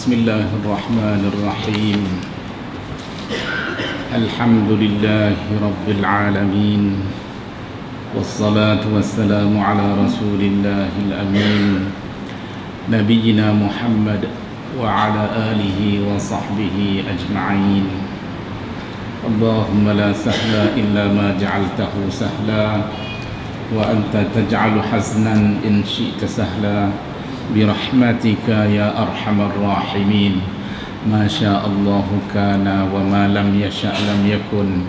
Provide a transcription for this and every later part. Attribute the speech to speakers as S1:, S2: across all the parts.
S1: Bismillahirrahmanirrahim. Alhamdulillahi Rabbil Alamin. Wassalatu wassalamu ala Rasulillahil Amin, Nabiyyina Muhammad wa ala alihi wa sahbihi ajma'in. Allahumma la sahla illa ma ja'altahu sahla wa anta taj'alu haznan in syi'ta sahla birahmatika ya arhamar rahimin. Ma sya'allahu kana wa ma lam yasha' lam yakun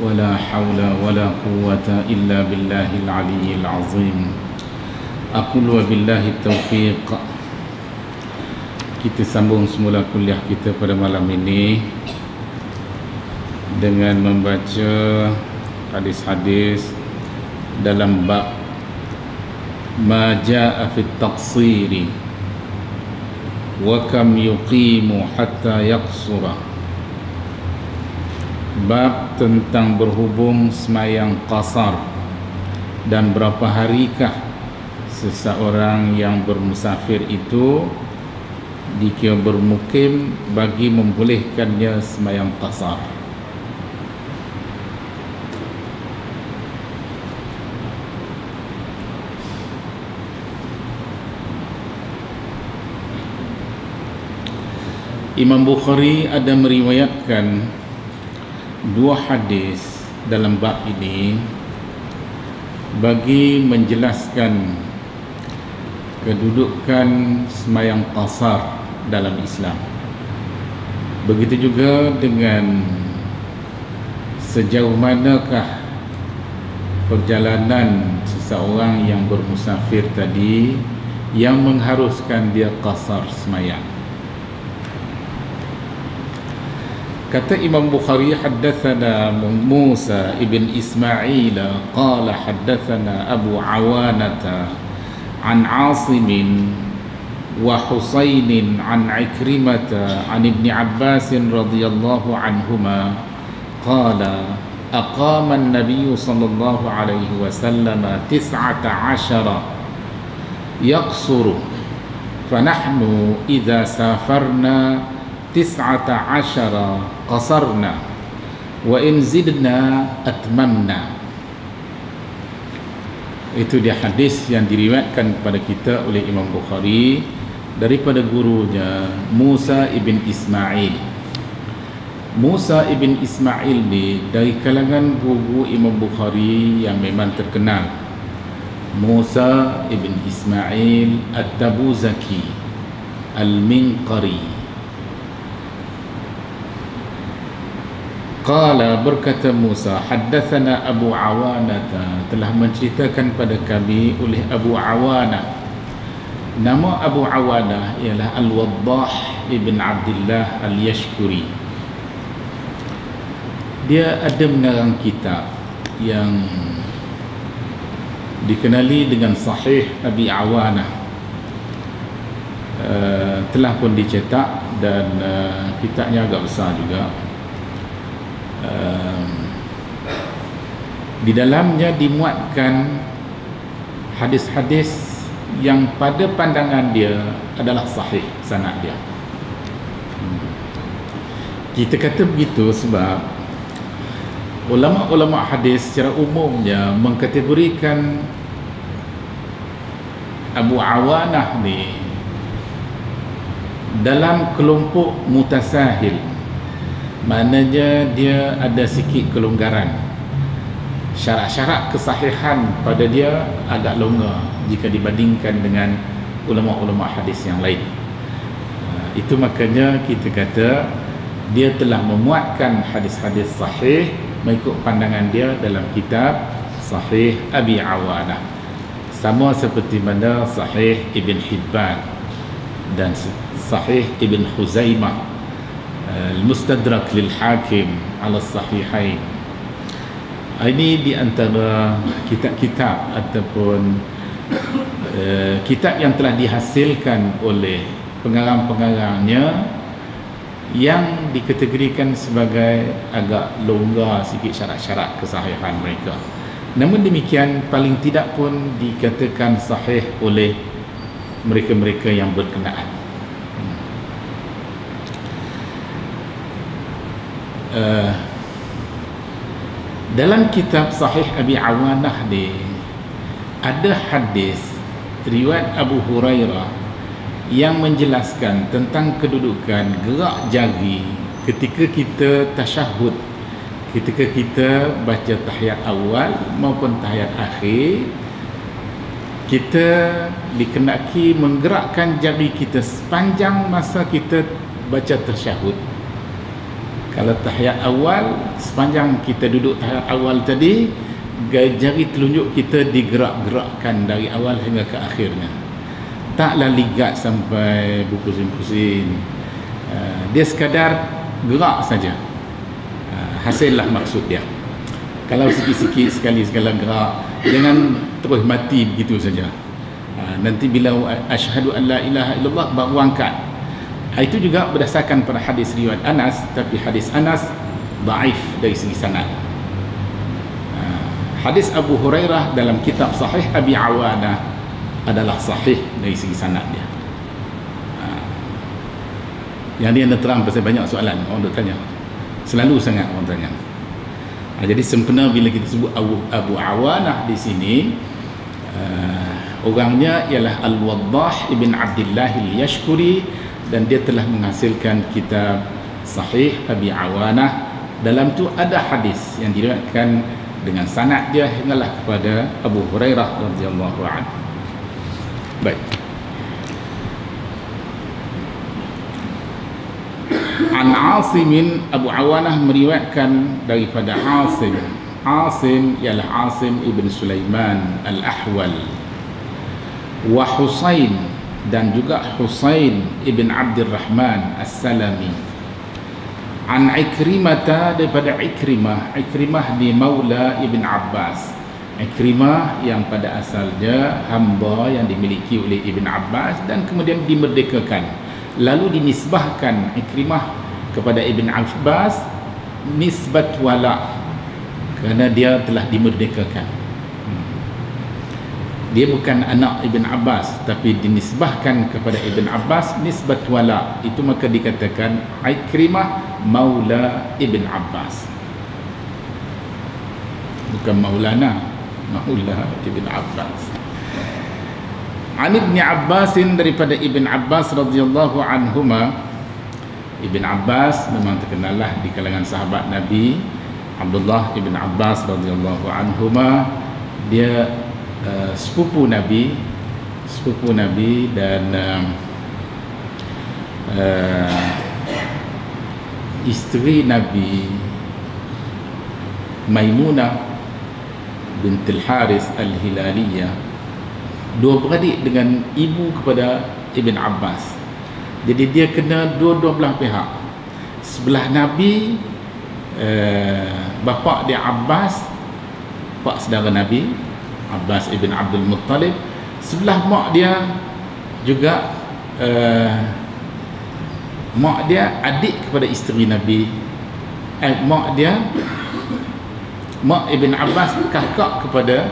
S1: wa la hawla wa la quwwata illa billahil aliyyil azim. Aqulu wa billahi taufiq. Kita sambung semula kuliah kita pada malam ini dengan membaca hadis-hadis dalam bab ma jaa fi taqsiri wa kam yuqimu hatta yaqsura. Bab tentang berhubung semayang qasar dan berapa harikah seseorang yang bermusafir itu dikira bermukim bagi membolehkannya semayang qasar. Imam Bukhari ada meriwayatkan dua hadis dalam bab ini bagi menjelaskan kedudukan semayang qasar dalam Islam. Begitu juga dengan sejauh manakah perjalanan seseorang yang bermusafir tadi yang mengharuskan dia qasar semayang. Kata Imam Bukhari, haddatsana Musa ibn Ismail qala haddatsana Abu Awanata an Asim wa Husain an Ikrimah an Ibn Abbas radhiyallahu anhuma qala aqama an-nabiy sallallahu alaihi wasallam 19 yaqsuru fa nahnu idza safarna 19 qasarna wa in zidna atmamna. Itu dia hadis yang diriwayatkan kepada kita oleh Imam Bukhari daripada gurunya Musa ibn Ismail. Musa ibn Ismail ni dari kalangan guru Imam Bukhari yang memang terkenal. Musa ibn Ismail At-Tabuzaki Al-Minqari. Qala, berkata Musa, haddatsana Abu Awanah, telah menceritakan pada kami oleh Abu Awanah. Nama Abu Awanah ialah Al-Waddah ibn Abdullah Al-Yashkuri. Dia ada mengarang kitab yang dikenali dengan Sahih Abi Awanah. Telah pun dicetak dan kitabnya agak besar juga. Di dalamnya dimuatkan hadis-hadis yang pada pandangan dia adalah sahih sanad dia. Kita kata begitu sebab ulama-ulama hadis secara umumnya mengkategorikan Abu Awanah ni dalam kelompok mutasahil. Maknanya dia ada sikit kelonggaran. Syarat-syarat kesahihan pada dia agak longgar jika dibandingkan dengan ulama-ulama hadis yang lain. Itu makanya kita kata dia telah memuatkan hadis-hadis sahih mengikut pandangan dia dalam kitab Sahih Abi Awanah. Sama seperti mana Sahih Ibn Hibban dan Sahih Ibn Khuzaimah, Al-Mustadrak lil Hakim ala Sahihain. Ini di antara kitab-kitab ataupun kitab yang telah dihasilkan oleh pengarang-pengarangnya yang dikategorikan sebagai agak longgar sikit syarat-syarat kesahihan mereka. Namun demikian, paling tidak pun dikatakan sahih oleh mereka-mereka yang berkenaan. uh, dalam kitab Sahih Abi Awanah ni ada hadis riwayat Abu Hurairah yang menjelaskan tentang kedudukan gerak jari ketika kita tasyahud, ketika kita baca tahiyat awal maupun tahiyat akhir. Kita dikenaki menggerakkan jari kita sepanjang masa kita baca tasyahud. Kalau tahiyat awal, sepanjang kita duduk tahiyat awal tadi, jari telunjuk kita digerak-gerakkan dari awal hingga ke akhirnya. Taklah ligat sampai berpusing-pusing. Dia sekadar gerak saja. Hasillah maksud dia. Kalau sikit-sikit sekali-sekala gerak, jangan terus mati begitu saja. Nanti bila asyhadu an la ilaha illallah baru angkat. Itu juga berdasarkan pada hadis riwayat Anas, tapi hadis Anas dhaif dari segi sanad. Hadis Abu Hurairah dalam kitab Sahih Abi Awanah adalah sahih dari segi sanad dia. Yang dia nak terang pasal banyak soalan orang nak tanya. Selalu sangat orang tanya. Jadi sempena bila kita sebut Abu Awanah di sini, orangnya ialah Al-Waddah ibn Abdullah Al-Yashkuri, dan dia telah menghasilkan kitab Sahih Abi Awanah. Dalam tu ada hadis yang diriwayatkan dengan sanad dia hinggalah kepada Abu Hurairah radhiyallahu anhu. Baik. An Asim, Abu Awanah meriwayatkan daripada Asim. Asim ialah Asim ibn Sulaiman Al-Ahwal, wa Husain, dan juga Husain ibn Abdurrahman As-Salami. An Ikrimah, daripada Ikrimah ni maula Ibn Abbas. Ikrimah yang pada asalnya hamba yang dimiliki oleh Ibn Abbas dan kemudian dimerdekakan, lalu dinisbahkan Ikrimah kepada Ibn Abbas nisbat wala, kerana dia telah dimerdekakan. Dia bukan anak Ibn Abbas, tapi dinisbahkan kepada Ibn Abbas nisbat wala. Itu maka dikatakan Ikrimah maula Ibn Abbas, bukan maulana, maula Ibn Abbas. An Ibn Abbas, daripada Ibn Abbas radhiyallahu anhuma. Ibn Abbas memang terkenallah di kalangan sahabat Nabi. Abdullah Ibn Abbas radhiyallahu anhuma, dia sepupu Nabi dan isteri Nabi Maimunah bintul Haris Al-Hilaliyah, dua beradik dengan ibu kepada Ibn Abbas. Jadi dia kena dua-dua belah pihak. Sebelah Nabi, bapa dia Abbas, pak saudara Nabi Abbas ibn Abdul Muttalib. Sebelah mak dia juga mak dia adik kepada isteri Nabi. Mak Ibn Abbas kakak kepada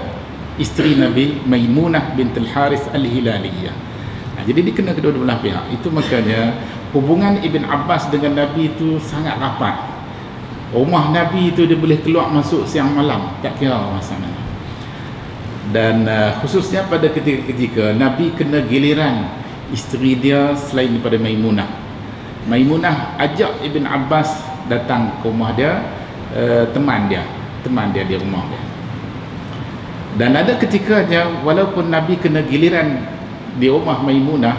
S1: isteri Nabi Maimunah bintul Haris Al-Hilaliyah. Jadi dia kena kedua-dua belah pihak. Itu makanya hubungan Ibn Abbas dengan Nabi itu sangat rapat. Rumah Nabi itu dia boleh keluar masuk siang malam, tak kira masa mana. Dan khususnya pada ketika Nabi kena giliran isteri dia selain daripada Maimunah. Maimunah ajak Ibn Abbas datang ke rumah dia, teman dia di rumah dia. Dan ada ketikanya walaupun Nabi kena giliran di rumah Maimunah,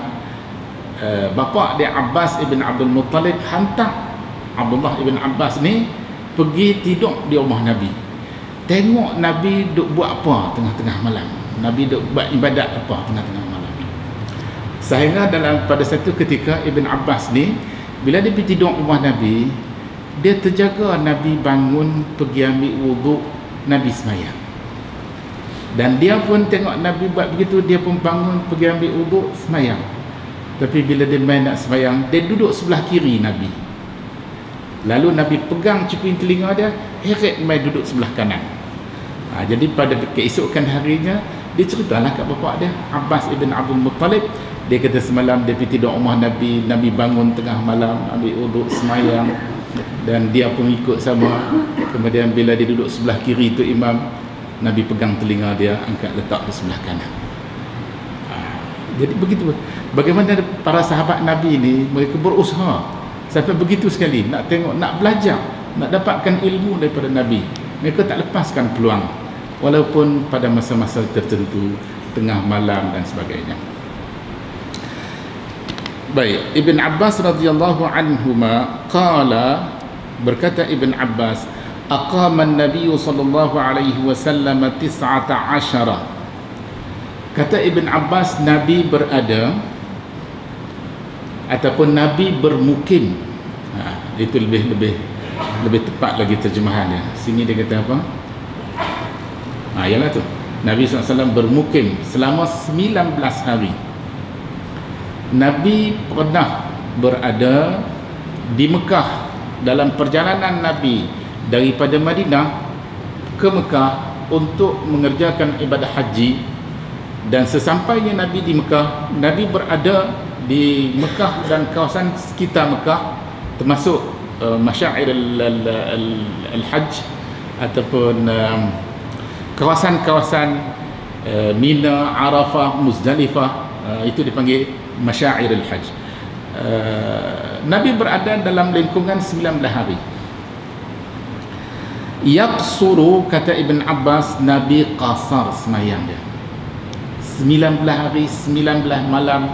S1: bapa dia Abbas ibn Abdul Muttalib hantar Abdullah ibn Abbas ni pergi tidur di rumah Nabi. Tengok Nabi duk buat apa tengah-tengah malam, Nabi duk buat ibadat apa tengah-tengah malam. Sehingga pada satu ketika Ibn Abbas ni bila dia pergi tidur rumah Nabi, dia terjaga Nabi bangun pergi ambil wuduk, Nabi semayang. Dan dia pun tengok Nabi buat begitu, dia pun bangun pergi ambil wuduk, semayang. Tapi bila dia main nak semayang, dia duduk sebelah kiri Nabi. Lalu Nabi pegang cuping telinga dia, heret main duduk sebelah kanan. Jadi pada keesokan harinya, dia ceritalah kat bapa dia Abbas ibn Abdul Muttalib, dia kata semalam dia pergi tidur rumah Nabi, Nabi bangun tengah malam ambil wuduk semayang. dan dia pun ikut sama. Kemudian bila dia duduk sebelah kiri tu imam, Nabi pegang telinga dia, angkat letak di sebelah kanan. Jadi begitu. Bagaimana para sahabat Nabi ini, mereka berusaha sampai begitu sekali nak tengok, nak belajar, nak dapatkan ilmu daripada Nabi. Mereka tak lepaskan peluang walaupun pada masa-masa tertentu, tengah malam dan sebagainya. Baik, Ibn Abbas radhiyallahu anhuma qala, berkata Ibn Abbas, aqama an-nabiy sallallahu alaihi wasallam 19. Kata Ibn Abbas, Nabi berada ataupun Nabi bermukim. Itu lebih tepat lagi terjemahannya. Sini dia kata apa? Ialah tu, Nabi SAW bermukim selama 19 hari. Nabi pernah berada di Mekah dalam perjalanan Nabi daripada Madinah ke Mekah untuk mengerjakan ibadah haji. Dan sesampainya Nabi di Mekah, Nabi berada di Mekah dan kawasan sekitar Mekah, termasuk masyair al-hajj ataupun kawasan-kawasan Mina, Arafah, Muzdalifah, itu dipanggil masyair al-hajj. Nabi berada dalam lingkungan 19 hari. Yaqsuru, kata Ibn Abbas, Nabi qasar semayang dia 19 hari 19 malam,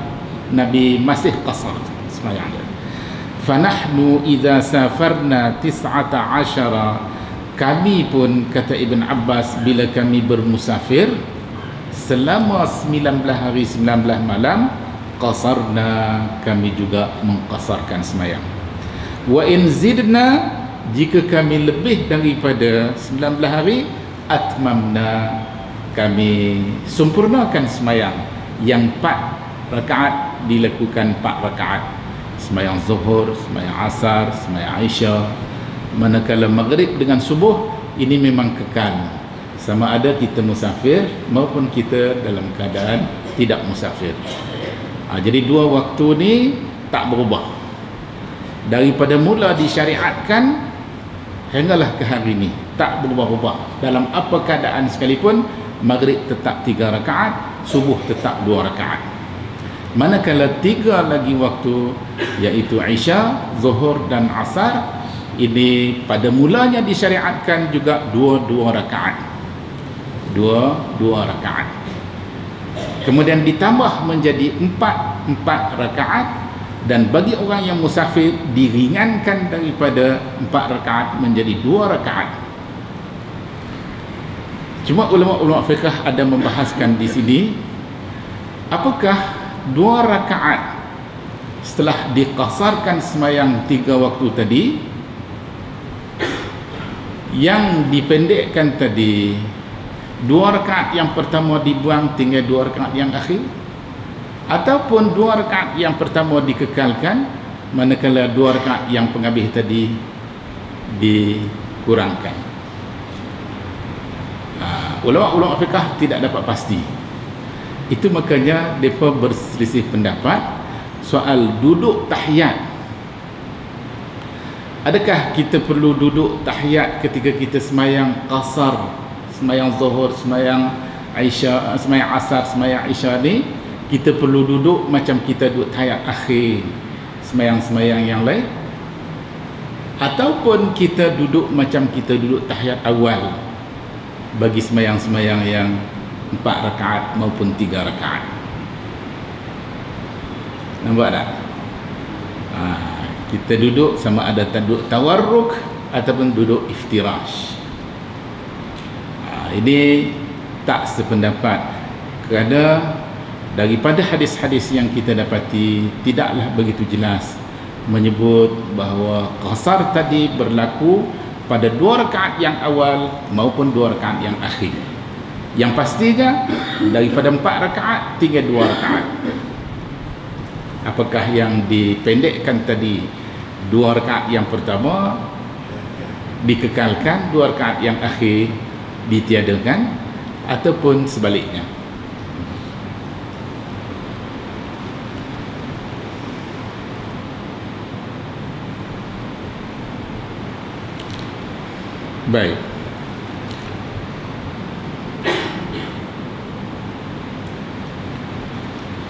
S1: Nabi masih qasar semayang dia. Fanahnu idza safarna 19, kami pun, kata Ibn Abbas, bila kami bermusafir selama 19 hari 19 malam, qasarna, kami juga mengqasarkan semayang. Wa in zidna, jika kami lebih daripada 19 hari, atmamna, kami sempurnakan semayang. Yang 4 rakaat dilakukan 4 rakaat. Semayang zuhur, semayang asar, semayang isya. Manakala maghrib dengan subuh, ini memang kekal, sama ada kita musafir maupun kita dalam keadaan tidak musafir. Jadi 2 waktu ni tak berubah daripada mula disyariatkan hinggalah ke hari ini, tak berubah-ubah. Dalam apa keadaan sekalipun, maghrib tetap 3 rakaat, subuh tetap 2 rakaat. Manakala 3 lagi waktu, iaitu isya, zuhur dan asar, ini pada mulanya disyariatkan juga 2 rakaat. 2 rakaat. Kemudian ditambah menjadi 4 rakaat, dan bagi orang yang musafir diringankan daripada 4 rakaat menjadi 2 rakaat. Cuma ulama-ulama fiqh ada membahaskan di sini, apakah 2 rakaat setelah diqasarkan semayang 3 waktu tadi, yang dipendekkan tadi 2 rakaat yang pertama dibuang tinggal 2 rakaat yang akhir, ataupun 2 rakaat yang pertama dikekalkan manakala 2 rakaat yang penghabis tadi dikurangkan. Ulama-ulama fiqh tidak dapat pasti. Itu makanya mereka berselisih pendapat soal duduk tahiyat. Adakah kita perlu duduk tahiyat ketika kita semayang qasar, semayang zuhur, semayang isya, semayang asar, semayang isya ni, kita perlu duduk macam kita duduk tahiyat akhir semayang-semayang yang lain, ataupun kita duduk macam kita duduk tahiyat awal bagi semayang-semayang yang 4 rakaat maupun 3 rakaat. Nampak tak? Kita duduk sama ada duduk tawarruk ataupun duduk iftirash. Ini tak sependapat, kerana daripada hadis-hadis yang kita dapati tidaklah begitu jelas menyebut bahawa qasar tadi berlaku pada 2 rakaat yang awal maupun 2 rakaat yang akhir. Yang pastinya daripada 4 rakaat tinggal 2 rakaat. Apakah yang dipendekkan tadi 2 rakaat yang pertama dikekalkan, 2 rakaat yang akhir ditiadakan, ataupun sebaliknya. Baik.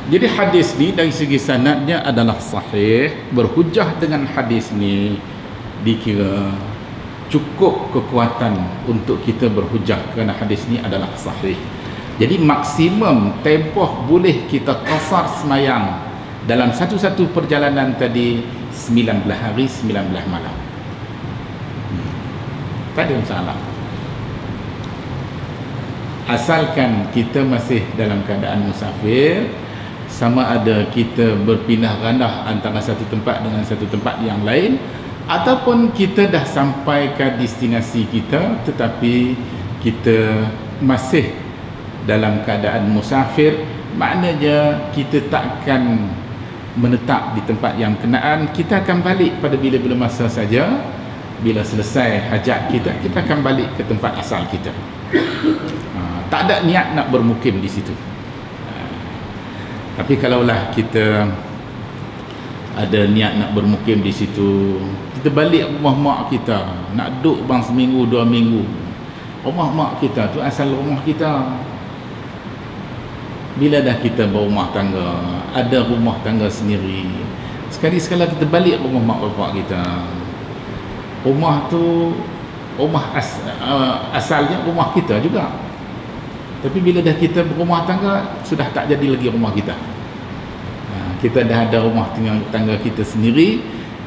S1: Jadi hadis ni dari segi sanadnya adalah sahih, berhujah dengan hadis ni dikira cukup kekuatan untuk kita berhujah kerana hadis ni adalah sahih. Jadi maksimum tempoh boleh kita qasar semayang dalam satu-satu perjalanan tadi 19 hari 19 malam. Tak ada masalah. Asalkan kita masih dalam keadaan musafir, sama ada kita berpindah randah antara satu tempat dengan satu tempat yang lain, ataupun kita dah sampai ke destinasi kita tetapi kita masih dalam keadaan musafir, maknanya kita takkan menetap di tempat yang kenaan. Kita akan balik pada bila-bila masa saja. Bila selesai hajat kita, kita akan balik ke tempat asal kita. Tak ada niat nak bermukim di situ. Tapi kalaulah kita ada niat nak bermukim di situ, kita balik rumah mak kita, nak duduk bang seminggu 2 minggu. Rumah mak kita tu asal rumah kita. Bila dah kita berumah tangga, ada rumah tangga sendiri, sekali-sekala kita balik rumah mak bapak kita. Rumah tu asalnya rumah kita juga, tapi bila dah kita berumah tangga, sudah tak jadi lagi rumah kita. Kita dah ada rumah tangga kita sendiri,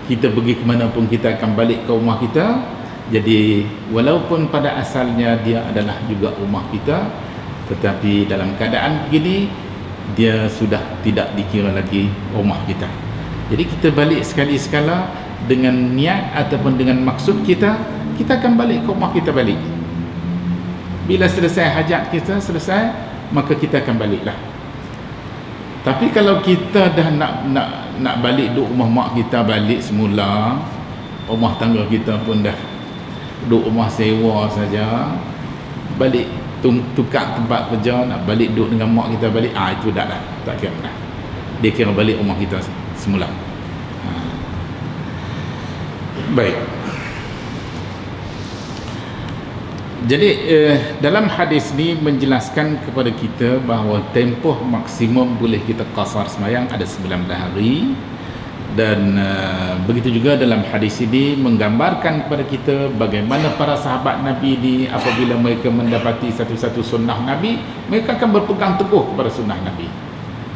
S1: kita pergi ke mana pun kita akan balik ke rumah kita. Jadi walaupun pada asalnya dia adalah juga rumah kita, tetapi dalam keadaan begini dia sudah tidak dikira lagi rumah kita. Jadi kita balik sekali-sekala dengan niat ataupun dengan maksud kita, kita akan balik ke rumah kita balik. Bila selesai hajat kita selesai, maka kita akan baliklah. Tapi kalau kita dah nak balik duduk rumah mak kita balik semula, rumah tangga kita pun dah duduk rumah sewa saja, balik tukar tempat kerja, nak balik duduk dengan mak kita balik, itu dah tak kira dah. Dia kira balik rumah kita semula. Baik. Jadi dalam hadis ni menjelaskan kepada kita bahawa tempoh maksimum boleh kita qasar semayang ada 19 hari. Dan begitu juga dalam hadis ini menggambarkan kepada kita bagaimana para sahabat Nabi ni apabila mereka mendapati satu-satu sunnah Nabi, mereka akan berpegang teguh kepada sunnah Nabi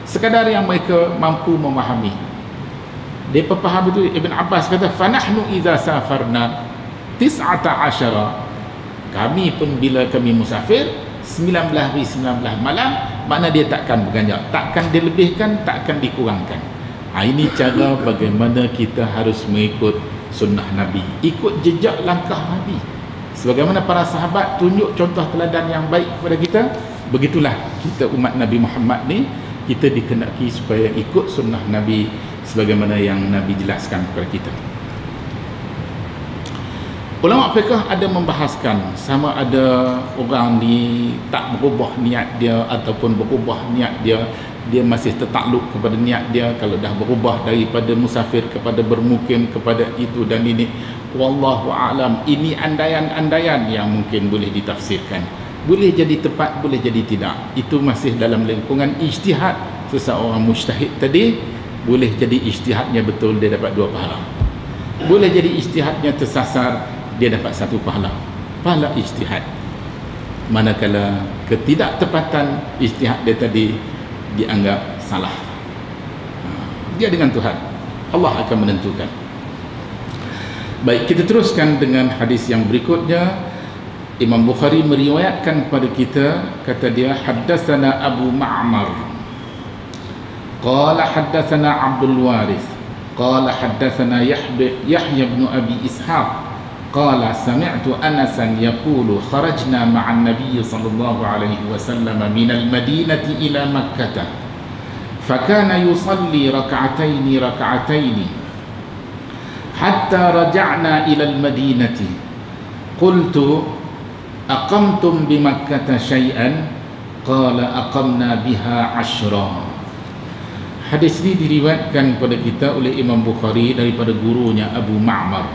S1: sekadar yang mereka mampu memahami. Dia paham itu. Ibn Abbas kata, fanahnu idza safarna 19, kami pun bila kami musafir 19 hari 19 malam, makna dia takkan berganjak, takkan dilebihkan, takkan dikurangkan. Ini cara bagaimana kita harus mengikut sunnah Nabi, ikut jejak langkah Nabi. Sebagaimana para sahabat tunjuk contoh teladan yang baik kepada kita, begitulah kita umat Nabi Muhammad ni, kita dikenaki supaya ikut sunnah Nabi sebagaimana yang Nabi jelaskan kepada kita. Ulama fiqh ada membahaskan sama ada orang ni tak berubah niat dia ataupun berubah niat dia, dia masih tertakluk kepada niat dia. Kalau dah berubah daripada musafir kepada bermukim kepada itu dan ini, wallahu a'lam, ini andaian-andaian yang mungkin boleh ditafsirkan, boleh jadi tepat, boleh jadi tidak. Itu masih dalam lingkungan ijtihad seseorang mujtahid tadi. Boleh jadi ijtihadnya betul, dia dapat 2 pahala. Boleh jadi ijtihadnya tersasar, dia dapat 1 pahala, pahala ijtihad. Manakala ketidaktepatan ijtihad dia tadi dianggap salah. Dia dengan Tuhan, Allah akan menentukan. Baik, kita teruskan dengan hadis yang berikutnya. Imam Bukhari meriwayatkan kepada kita, kata dia, haddatsana Abu Ma'mar qala haddatsana Abdul Warith qala haddatsana Yahya bin Abi Ishaq qala sami'tu Anasan yaqulu kharajna ma'an Nabiy sallallahu alaihi wasallam min al-Madinati ila Makkah fakana yusalli rak'atayn hatta raja'na ila al-Madinati qultu aqamtum bi Makkah syai'an qala aqamna biha 10. Hadis ini diriwayatkan kepada kita oleh Imam Bukhari daripada gurunya Abu Ma'mar.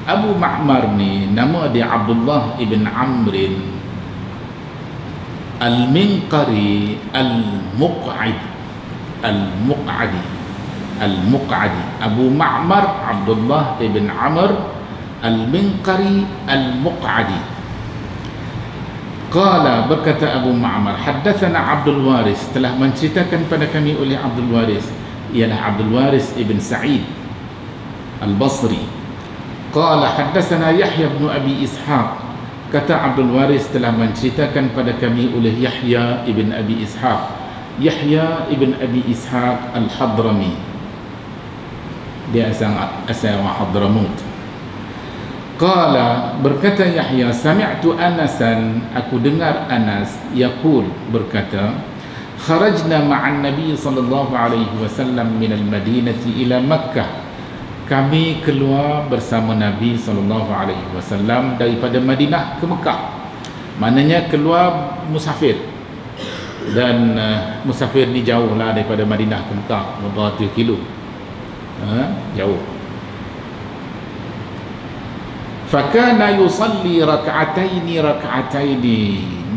S1: Abu Ma'mar ni nama dia Abdullah ibn Amrin Al-Minqari Al-Muq'adi. Abu Ma'mar Abdullah ibn Amr Al-Minqari Al-Muq'adi. Qala, berkata Abu Ma'mar, haddatsana Abdul Waris, telah menceritakan pada kami oleh Abdul Waris, ialah Abdul Waris ibn Sa'id Al-Basri. Qala haddatsana Yahya ibn Abi Ishaq, kata Abdul Waris telah menceritakan pada kami oleh Yahya ibn Abi Ishaq. Yahya ibn Abi Ishaq Al-Hadrami, dia asal orang Hadramut. Qala, berkata Yahya, sami'tu Anasan, aku dengar Anas yaqul, berkata, kharajna ma'an Nabi sallallahu alaihi wasallam min al-Madinati ila Makkah, kami keluar bersama Nabi sallallahu alaihi wasallam daripada Madinah ke Mekah. Maknanya keluar musafir, dan musafir ni jauh lah daripada Madinah ke Mekah, beberapa kilo, jauh. Fakana yusalli rak'ataini,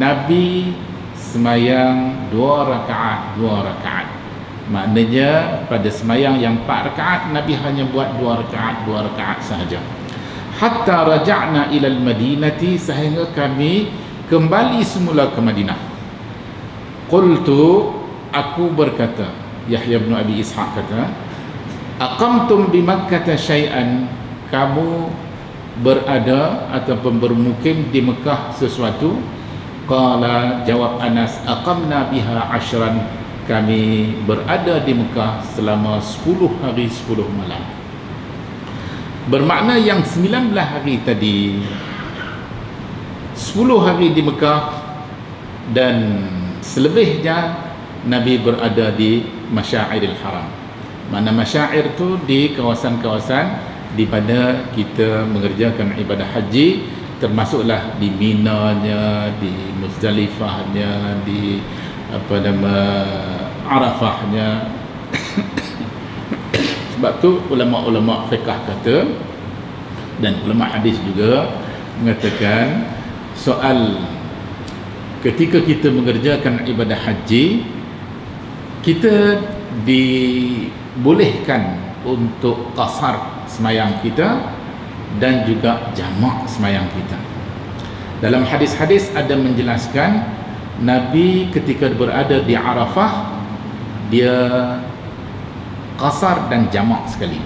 S1: Nabi semayang 2 rakaat. Maknanya pada semayang yang 4 rakaat, Nabi hanya buat 2 rakaat sahaja. Hatta raja'na ilal Madinati, sehingga kami kembali semula ke Madinah. Qultu, aku berkata, Yahya bin Abi Ishaq kata, aqamtum bi Makkah syai'an, kamu berada ataupun bermukim di Mekah sesuatu? Qala, jawab Anas, aqamna biha 10, kami berada di Mekah selama 10 hari 10 malam. Bermakna yang 19 hari tadi 10 hari di Mekah, dan selebihnya Nabi berada di Masyairil Haram. Mana masyair tu di kawasan-kawasan di mana kita mengerjakan ibadah haji, termasuklah di Minanya, di Muzdalifahnya, di Arafahnya. Sebab tu ulama-ulama fiqh kata, dan ulama hadis juga mengatakan, soal ketika kita mengerjakan ibadah haji, kita dibolehkan untuk qasar semayang kita dan juga jamak semayang kita. Dalam hadis-hadis ada menjelaskan Nabi ketika berada di Arafah, dia qasar dan jamak sekali.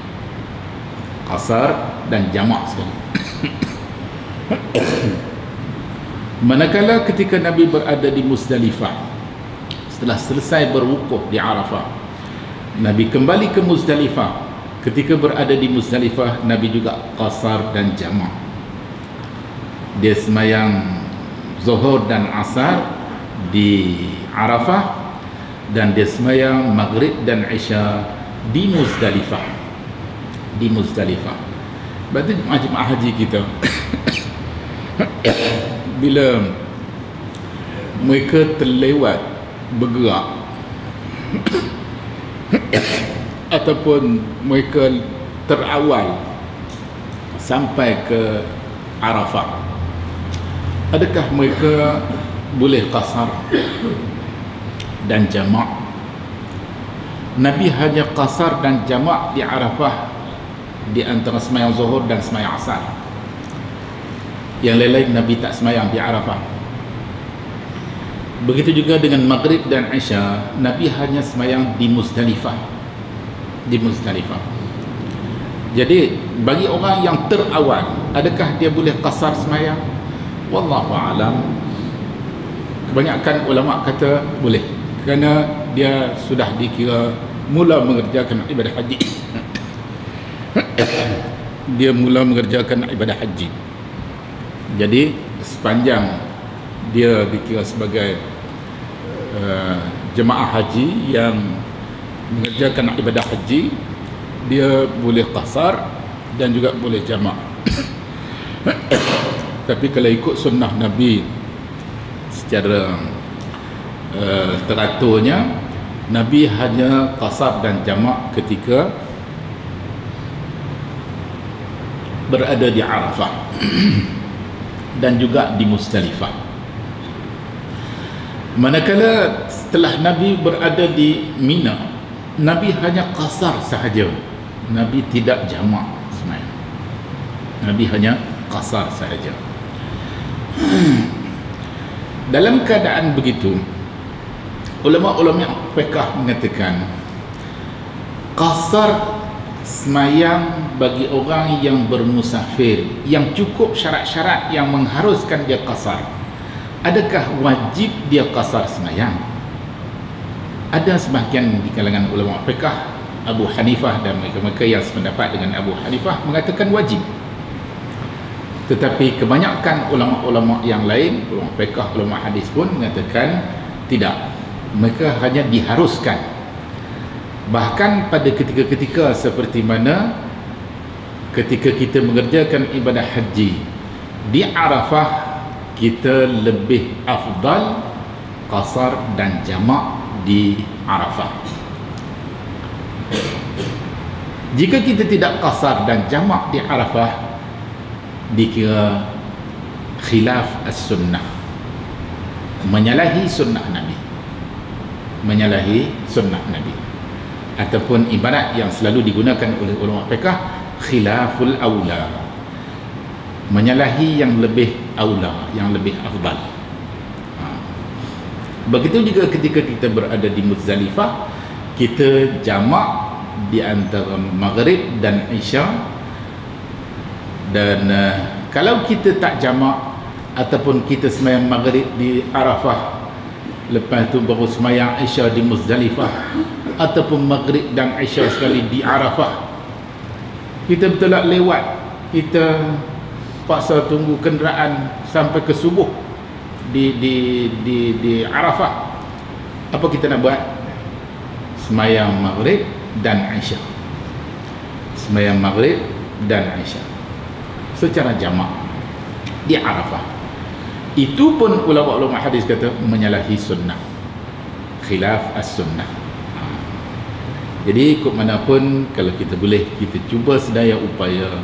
S1: Manakala ketika Nabi berada di Muzdalifah, setelah selesai berwukuf di Arafah, Nabi kembali ke Muzdalifah. Ketika berada di Muzdalifah, Nabi juga qasar dan jamak. Dia semayang Zuhur dan Asar di Arafah, dan dia semayang Maghrib dan Isya di Muzdalifah. Berarti jemaah haji kita bila mereka terlewat bergerak ataupun mereka terawal sampai ke Arafah, adakah mereka boleh qasar dan jamak? Nabi hanya qasar dan jamak di Arafah di antara semayang Zuhur dan semayang Asar. Yang lain-lain Nabi tak semayang di Arafah. Begitu juga dengan Maghrib dan Isya, Nabi hanya semayang di Muzdalifah. Jadi bagi orang yang terawal, adakah dia boleh qasar semayang? Wallahu a'lam. Kebanyakan ulama kata boleh, kerana dia sudah dikira mula mengerjakan ibadah haji. Dia mula mengerjakan ibadah haji. Jadi sepanjang dia dikira sebagai jemaah haji yang mengerjakan ibadah haji, dia boleh qasar dan juga boleh jamak. Tapi kalau ikut sunnah Nabi secara teraturnya, Nabi hanya qasar dan jamak ketika berada di Arafah dan juga di Muzdalifah. Manakala setelah Nabi berada di Mina, Nabi hanya qasar sahaja. Nabi tidak jamak semayang. Nabi hanya qasar sahaja. Dalam keadaan begitu, ulama-ulama fiqh mengatakan qasar semayang bagi orang yang bermusafir, yang cukup syarat-syarat yang mengharuskan dia qasar. Adakah wajib dia qasar semayang? Ada sebahagian di kalangan ulama fiqh, Abu Hanifah dan mereka-mereka yang sependapat dengan Abu Hanifah mengatakan wajib. Tetapi kebanyakan ulama-ulama yang lain, ulama fiqh, ulama hadis pun mengatakan tidak. Mereka hanya diharuskan. Bahkan pada ketika-ketika seperti mana ketika kita mengerjakan ibadah haji di Arafah, kita lebih afdal qasar dan jamak di Arafah. Jika kita tidak qasar dan jamak di Arafah, dikira khilaf as-sunnah, menyalahi sunnah Nabi, menyalahi sunnah Nabi, ataupun ibarat yang selalu digunakan oleh ulama fiqh, khilaful aula, menyalahi yang lebih aula, yang lebih afdal. Begitu juga ketika kita berada di Muzdalifah, kita jamak di antara maghrib dan isya. Dan kalau kita tak jamak ataupun kita semayang maghrib di Arafah, lepas tu baru semayang isya di Muzdalifah, ataupun maghrib dan isya sekali di Arafah, kita betul tak lewat, kita paksa tunggu kenderaan sampai ke subuh di Arafah, apa kita nak buat? Semayang maghrib dan isya, semayang maghrib dan isya secara jamak di Arafah. Itu pun ulama-ulama hadis kata menyalahi sunnah, khilaf as-sunnah. Jadi ikut manapun, kalau kita boleh, kita cuba sedaya upaya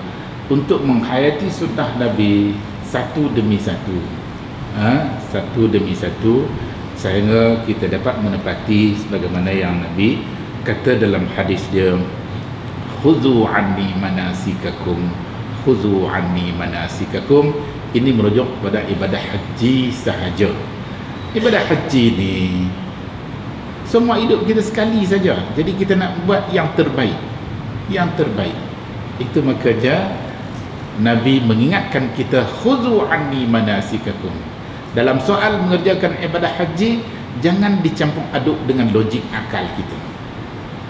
S1: untuk menghayati sunnah Nabi satu demi satu, satu demi satu, sehingga kita dapat menepati sebagaimana yang Nabi kata dalam hadis dia, khudhu anni manasikakum, khudhu anni manasikakum. Ini merujuk kepada ibadah haji sahaja. Ibadah haji ni semua hidup kita sekali saja, jadi kita nak buat yang terbaik, yang terbaik. Itu makanya Nabi mengingatkan kita, khudhu anni manasikakum. Dalam soal mengerjakan ibadah haji, jangan dicampur aduk dengan logik akal kita.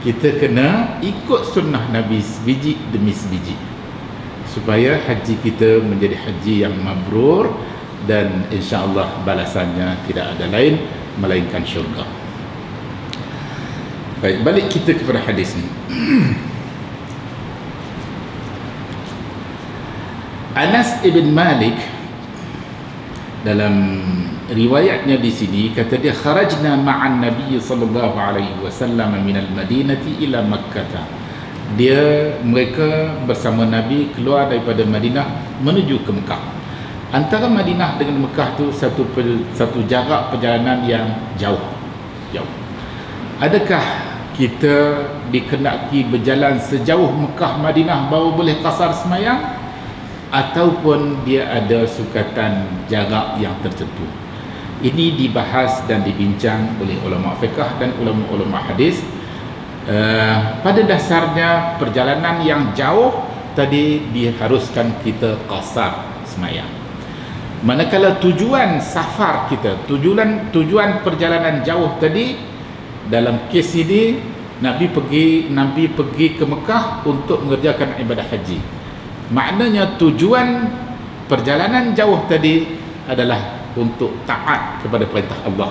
S1: Kita kena ikut sunnah Nabi sebiji demi sebiji, supaya haji kita menjadi haji yang mabrur, dan insya-Allah balasannya tidak ada lain melainkan syurga. Baik, balik kita kepada hadis ni. Anas ibn Malik dalam riwayatnya di sini kata dia, kharajna ma'an Nabi sallallahu alaihi wasallam min al-Madinati ila Makkah. Mereka bersama Nabi keluar daripada Madinah menuju ke Mekah. Antara Madinah dengan Mekah tu satu jarak perjalanan yang jauh. Adakah kita dikenaki berjalan sejauh Mekah Madinah baru boleh qasar semayang, ataupun dia ada sukatan jarak yang tertentu? Ini dibahas dan dibincang oleh ulama fiqh dan ulama-ulama hadis. Pada dasarnya perjalanan yang jauh tadi diharuskan kita qasar semayang. Manakala tujuan safar kita, tujuan perjalanan jauh tadi, dalam kes ini Nabi pergi ke Mekah untuk mengerjakan ibadah haji. Maknanya tujuan perjalanan jauh tadi adalah untuk taat kepada perintah Allah.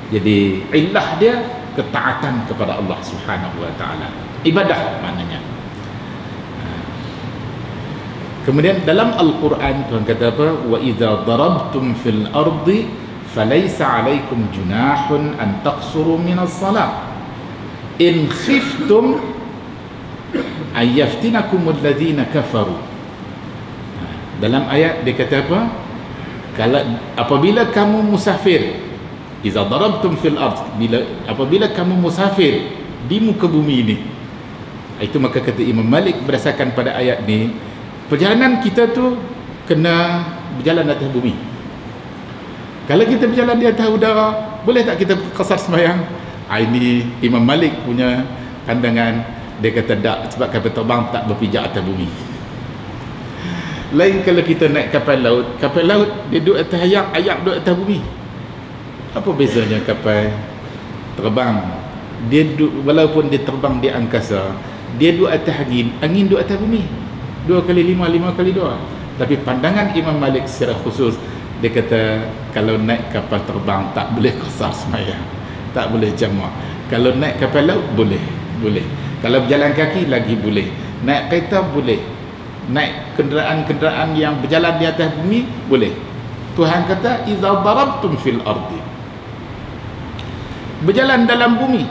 S1: Jadi illah dia ketaatan kepada Allah Subhanahu wa taala. Ibadah maknanya. Kemudian dalam Al-Quran Tuhan kata apa? Wa idza darabtum fil ardi falaysa 'alaikum junahun an taqsuru minas salat in khiftum ay yaftinakum alladhina kafaru Dalam ayat dia kata apa? Kalau apabila kamu musafir, iza darabtum fil ard, apabila kamu musafir di muka bumi ini, itu maka kata Imam Malik berdasarkan pada ayat ni, perjalanan kita tu kena berjalan atas bumi. Kalau kita berjalan di atas udara, boleh tak kita qasar sembahyang? Ini Imam Malik punya pandangan. Dia kata tak, sebab kapal terbang tak berpijak atas bumi. Lain kalau kita naik kapal laut dia duduk atas ayak duduk atas bumi. Apa bezanya kapal terbang? Dia duduk, walaupun dia terbang di angkasa, dia duduk atas angin duduk atas bumi. 2 kali 5, 5 kali 2. Tapi pandangan Imam Malik secara khusus, dia kata kalau naik kapal terbang tak boleh qasar sembahyang, tak boleh jamak. Kalau naik kapal laut boleh. Kalau berjalan kaki lagi boleh. Naik kereta boleh. Naik kenderaan-kenderaan yang berjalan di atas bumi boleh. Tuhan kata iza darabtum fil ardi, berjalan dalam bumi,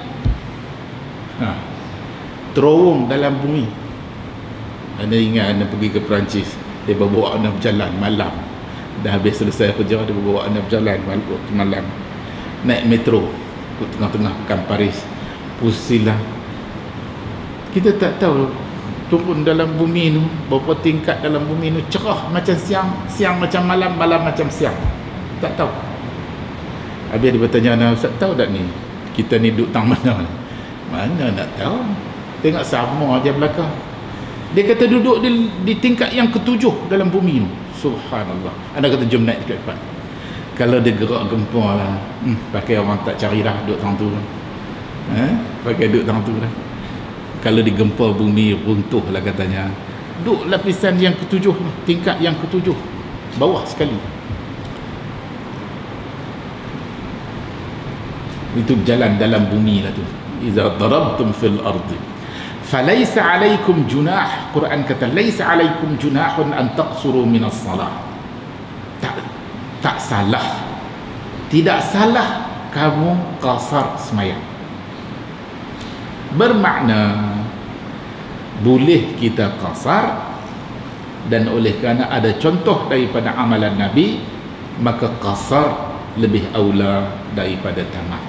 S1: terowong dalam bumi. Anda ingat anda pergi ke Perancis, dia bawa anda berjalan malam, dah habis selesai kerja, dia bawa anda berjalan malam, naik metro ke tengah-tengah pekan Paris, pusilah. Kita tak tahu turun dalam bumi tu, berapa tingkat dalam bumi tu, cerah macam siang macam malam, malam macam siang, tak tahu. Habis dia bertanya anak, Ustaz tahu tak ni kita ni duduk tang mana ni? Mana nak tahu, tengok sama aja belakang. Dia kata duduk di tingkat yang ke-7 dalam bumi tu. Subhanallah. Anda kata jom naik dekat. Kalau dia gerak gempar lah, pakai orang tak cari dah duduk tang tu, pakai duduk tang tu dah. Kalau digempar bumi runtuh lah katanya. Duk lapisan yang ke-7, tingkat yang ke-7, bawah sekali. Itu berjalan dalam bumi lah tu. Iza darabtum fil ardi falaysa alaikum junah. Quran kata laysa alaikum junahun an taqsuru minas salah. Tak salah, tidak salah kamu qasar sembahyang. Bermakna boleh kita qasar, dan oleh kerana ada contoh daripada amalan Nabi, maka qasar lebih aula daripada tamam.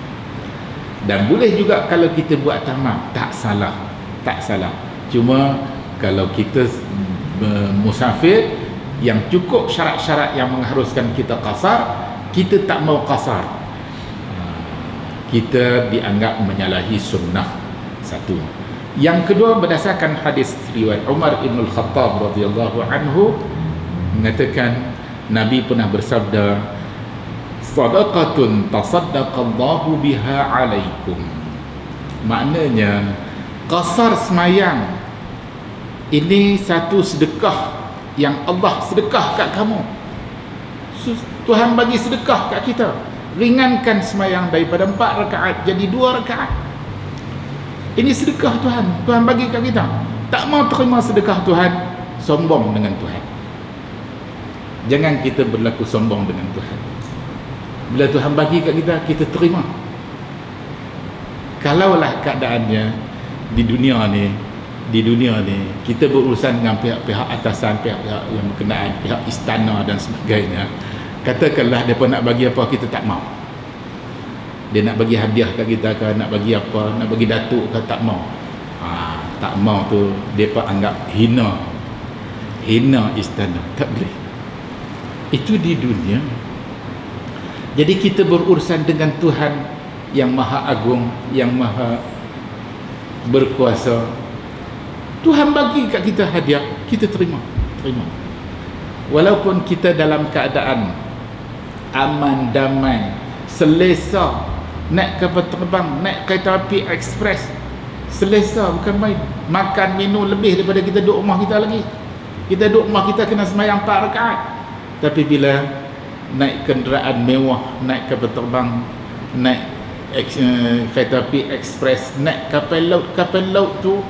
S1: Dan boleh juga kalau kita buat tamam, tak salah. Cuma kalau kita musafir yang cukup syarat-syarat yang mengharuskan kita qasar, kita tak mau qasar, kita dianggap menyalahi sunnah. Satu. Yang kedua, berdasarkan hadis riwayat Umar Ibn Al-Khattab radhiyallahu anhu, mengatakan Nabi pernah bersabda, sadaqatun tasaddaqallahu biha alaikum. Maknanya qasar semayang ini satu sedekah yang Allah sedekah kat kamu. Tuhan bagi sedekah kat kita, ringankan semayang daripada 4 rakaat jadi 2 rakaat. Ini sedekah Tuhan bagi kat kita. Tak mau terima sedekah Tuhan, sombong dengan Tuhan. Jangan kita berlaku sombong dengan Tuhan. Bila Tuhan bagi kat kita, kita terima. Kalaulah keadaannya di dunia ni kita berurusan dengan pihak-pihak atasan, pihak-pihak yang berkenaan, pihak istana dan sebagainya, katakanlah mereka nak bagi apa, kita tak mau. Dia nak bagi hadiah kat kita ke, nak bagi apa, nak bagi datuk ke, tak mau. Tak mau tu mereka anggap hina istana. Tak boleh. Itu di dunia. Jadi kita berurusan dengan Tuhan yang maha agung, yang maha berkuasa. Tuhan bagi kat kita hadiah, kita terima. Walaupun kita dalam keadaan aman, damai, selesa, naik kapal terbang, naik kereta api ekspres, selesa, bukan main. Makan, minum lebih daripada kita duduk rumah kita lagi. Kita duduk rumah kita kena sembahyang 4 rakaat. Tapi bila naik kenderaan mewah, naik kapal terbang, naik kereta api ekspres, naik kapal laut tu,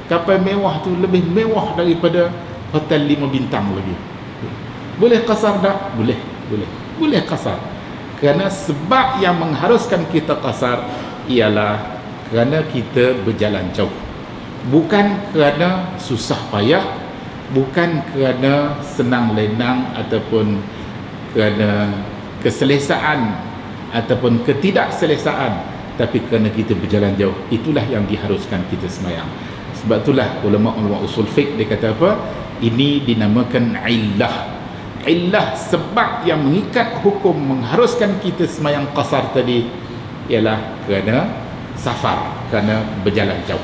S1: kapal mewah tu lebih mewah daripada hotel 5 bintang lagi. Boleh qasar tak? Boleh qasar. Kerana sebab yang mengharuskan kita qasar ialah kerana kita berjalan jauh, bukan kerana susah payah, bukan kerana senang lenang ataupun kerana keselesaan ataupun ketidakselesaan, tapi kerana kita berjalan jauh. Itulah yang diharuskan kita semayang. Sebab itulah ulama-ulama usul fiqh dia kata apa? Ini dinamakan illah. Illah, sebab yang mengikat hukum mengharuskan kita semayang qasar tadi ialah kerana safar, kerana berjalan jauh.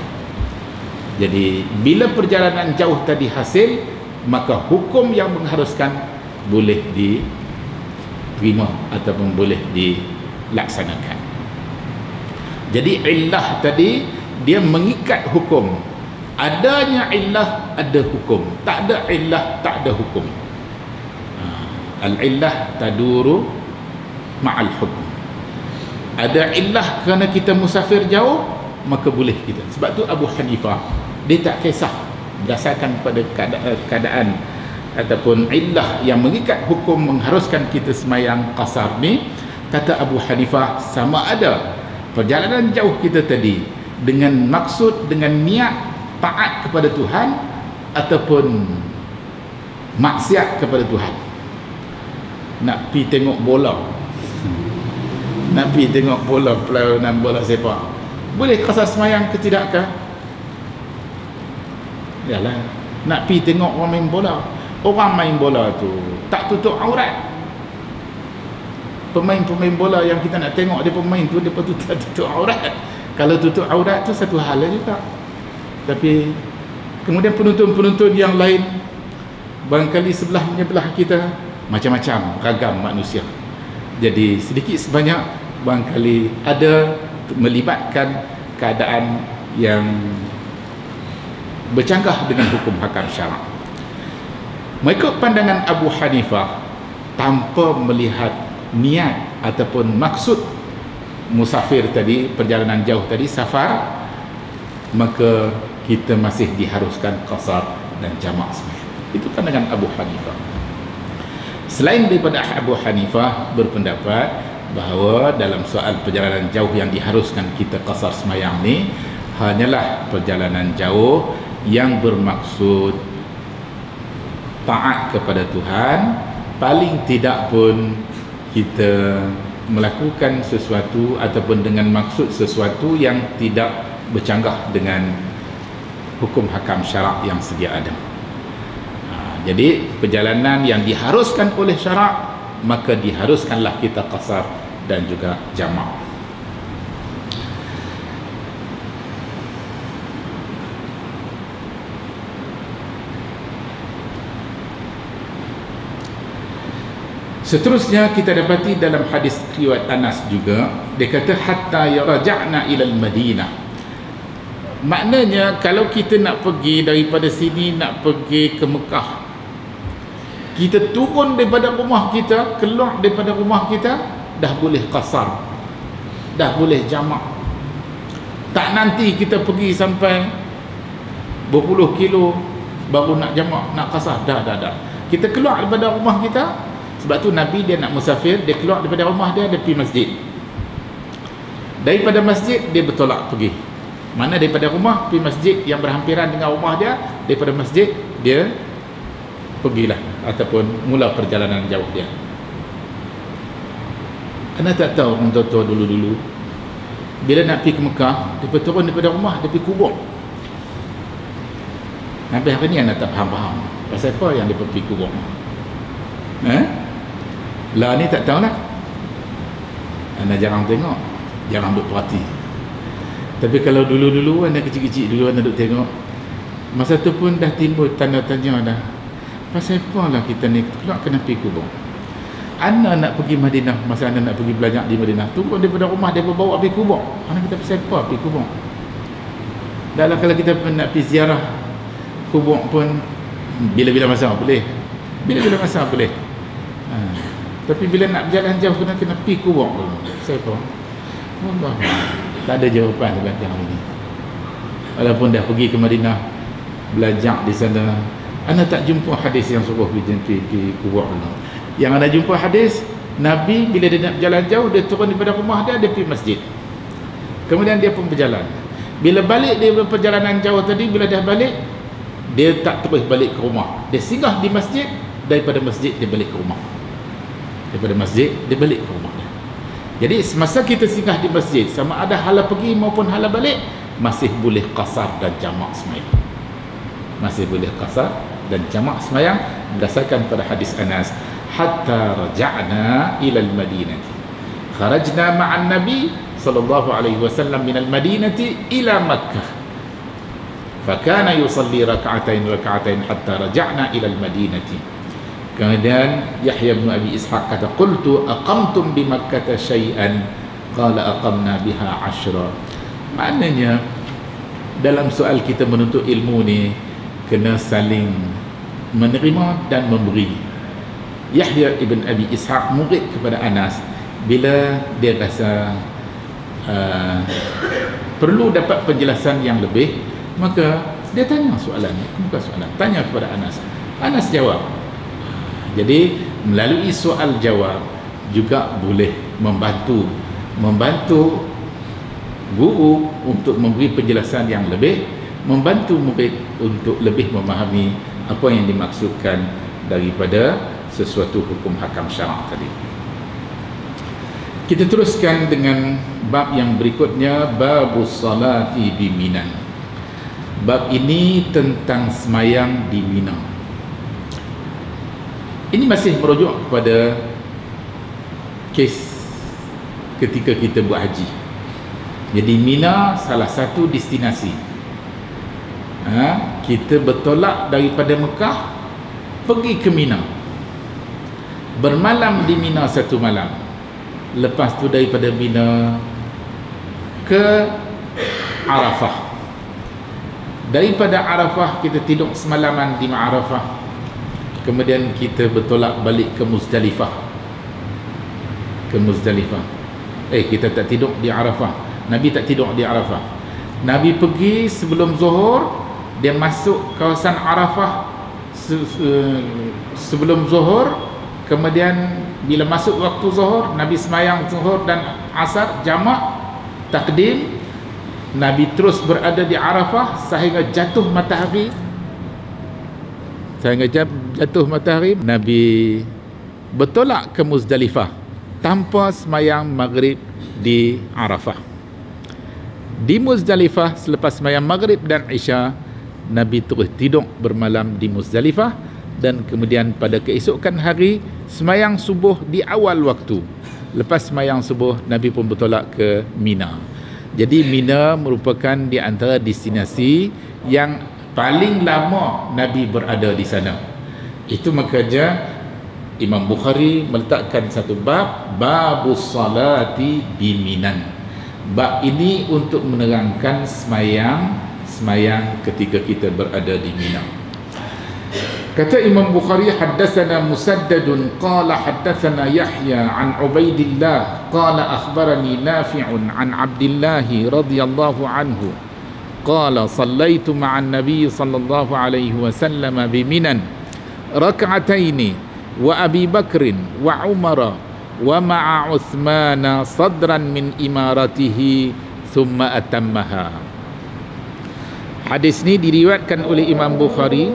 S1: Jadi bila perjalanan jauh tadi hasil, maka hukum yang mengharuskan boleh diterima ataupun boleh dilaksanakan. Jadi illah tadi dia mengikat hukum. Adanya illah ada hukum, tak ada illah tak ada hukum. Al-illah taduru ma'al hukum. Ada illah kerana kita musafir jauh, maka boleh kita. Sebab tu Abu Hanifah dia tak kisah berdasarkan pada keadaan ataupun illah yang mengikat hukum mengharuskan kita semayang qasar ni. Kata Abu Hanifah, sama ada perjalanan jauh kita tadi dengan maksud, dengan niat taat kepada Tuhan ataupun maksiat kepada Tuhan. Nak pi tengok bola, nak pi tengok bola, perlawanan bola sepak, boleh qasar semayang ke tidakkah? Yalah, nak pi tengok orang main bola, orang main bola tu tak tutup aurat. Pemain-pemain bola yang kita nak tengok dia pemain tu, dia patut tak tutup aurat. Kalau tutup aurat tu satu hal juga. Tapi kemudian penonton-penonton yang lain, barangkali sebelah menyebelah kita, macam-macam ragam manusia. Jadi sedikit sebanyak barangkali ada melibatkan keadaan yang bercanggah dengan hukum hakam syarak. Mengikut pandangan Abu Hanifah, tanpa melihat niat ataupun maksud musafir tadi, perjalanan jauh tadi, safar, maka kita masih diharuskan qasar dan jamak sembahyang. Itu pandangan Abu Hanifah. Selain daripada Abu Hanifah berpendapat bahawa dalam soal perjalanan jauh yang diharuskan kita qasar sembahyang ni hanyalah perjalanan jauh yang bermaksud taat kepada Tuhan. Paling tidak pun kita melakukan sesuatu ataupun dengan maksud sesuatu yang tidak bercanggah dengan hukum hakam syarak yang sedia ada. Jadi perjalanan yang diharuskan oleh syarak, maka diharuskanlah kita qasar dan juga jamak. Seterusnya kita dapati dalam hadis riwayat Anas juga, dia kata hatta yarja'na ila al-Madinah. Maknanya kalau kita nak pergi daripada sini nak pergi ke Mekah, kita turun daripada rumah kita, keluar daripada rumah kita, dah boleh qasar, dah boleh jamak. Tak nanti kita pergi sampai berpuluh kilo baru nak jamak, nak qasar. Dah. Kita keluar daripada rumah kita. Sebab tu Nabi dia nak musafir, dia keluar daripada rumah dia pergi masjid. Daripada masjid dia bertolak pergi. Mana daripada rumah pergi masjid yang berhampiran dengan rumah dia, daripada masjid dia pergilah ataupun mula perjalanan jauh dia. Anda tak tahu orang tua-tua dulu-dulu bila nak pergi ke Mekah, dia turun daripada rumah, dia pergi kubur. Sampai hari ni anda tak faham-faham pasal apa yang dia pergi kubur. Lah ni tak tahulah. Anda jarang tengok, jarang duk perhati. Tapi kalau dulu-dulu anda kecil-kecil dulu anda duk tengok, masa tu pun dah timbul tanda tanya dah. Pasal apa lah kita ni keluar kena pergi kubur. Anda nak pergi Madinah, masa anda nak pergi belajar di Madinah, turun daripada rumah dia bawa pergi kubur. Anda kata pasal apa pergi kubur? Dalam kalau kita nak pergi ziarah kubur pun bila-bila masa boleh. Bila-bila masa boleh. Tapi bila nak berjalan jauh kena pergi kubur dulu. Pasal apa? Allah. Tak ada jawapan sebenarnya ini. Walaupun dah pergi ke Madinah, belajar di sana, anda tak jumpa hadis yang suruh pergi kubur dulu. Yang anda jumpa hadis, Nabi bila dia nak berjalan jauh, dia turun daripada rumah dia pergi masjid. Kemudian dia pun berjalan. Bila balik dia perjalanan jauh tadi, bila dah balik, dia tak terus balik ke rumah, dia singgah di masjid, daripada masjid dia balik ke rumah, daripada masjid dia balik ke rumah. Jadi semasa kita singgah di masjid, sama ada hala pergi maupun hala balik, masih boleh qasar dan jamak semayang, masih boleh qasar dan jamak semayang berdasarkan pada hadis Anas, hatta raja'na ila al-Madinah, kharajna ma'an Nabi sallallahu alaihi wasallam min al-Madinati ila Makkah, fakana yusalli rak'atain hatta raja'na ila al-Madinati. Kemudian Yahya bin Abi Ishaq kata, qultu aqamtum bi Makkah syai'an, qala aqamna biha 10. Maknanya dalam soal kita menuntut ilmu ni kena saling menerima dan memberi. Yahya ibn Abi Ishaq murid kepada Anas, bila dia rasa perlu dapat penjelasan yang lebih, maka dia tanya soalan, bukan soalan, tanya kepada Anas. Anas jawab. Jadi melalui soal jawab juga boleh membantu guru untuk memberi penjelasan yang lebih, membantu murid untuk lebih memahami apa yang dimaksudkan daripada sesuatu hukum hakam syarak tadi. Kita teruskan dengan bab yang berikutnya, babus salati di Mina. Bab ini tentang semayang di Mina. Ini masih merujuk kepada kes ketika kita buat haji. Jadi Mina salah satu destinasi. Kita bertolak daripada Mekah pergi ke Mina, bermalam di Mina satu malam. Lepas tu daripada Mina ke Arafah. Daripada Arafah kita tidur semalaman di Arafah. Kemudian kita bertolak balik ke Muzdalifah. Kita tak tidur di Arafah. Nabi tak tidur di Arafah. Nabi pergi sebelum zuhur, dia masuk kawasan Arafah sebelum zuhur. Kemudian bila masuk waktu zuhur, Nabi semayang zuhur dan asar jamak takdim. Nabi terus berada di Arafah sehingga jatuh matahari. Nabi bertolak ke Muzdalifah tanpa semayang maghrib di Arafah. Di Muzdalifah selepas semayang maghrib dan isya, Nabi terus tidur bermalam di Muzdalifah, dan kemudian pada keesokan hari semayang subuh di awal waktu. Lepas semayang subuh, Nabi pun bertolak ke Mina. Jadi Mina merupakan di antara destinasi yang paling lama Nabi berada di sana. Itu makanya Imam Bukhari meletakkan satu bab, babus salati bi Minan. Bab ini untuk menerangkan semayang ketika kita berada di Mina. Kata Imam Bukhari, haddatsana Musaddadun qala haddatsana Yahya an Ubaidillah qala akhbarani Nafi'un an Abdillah radhiyallahu anhu qala sallaitu ma'an Nabi sallallahu alaihi wasallam bi Minan rak'ataini wa Abi Bakrin wa Umar wa ma'a Uthman sadran min imaratihi thumma atammaha. Hadis ini diriwayatkan oleh Imam Bukhari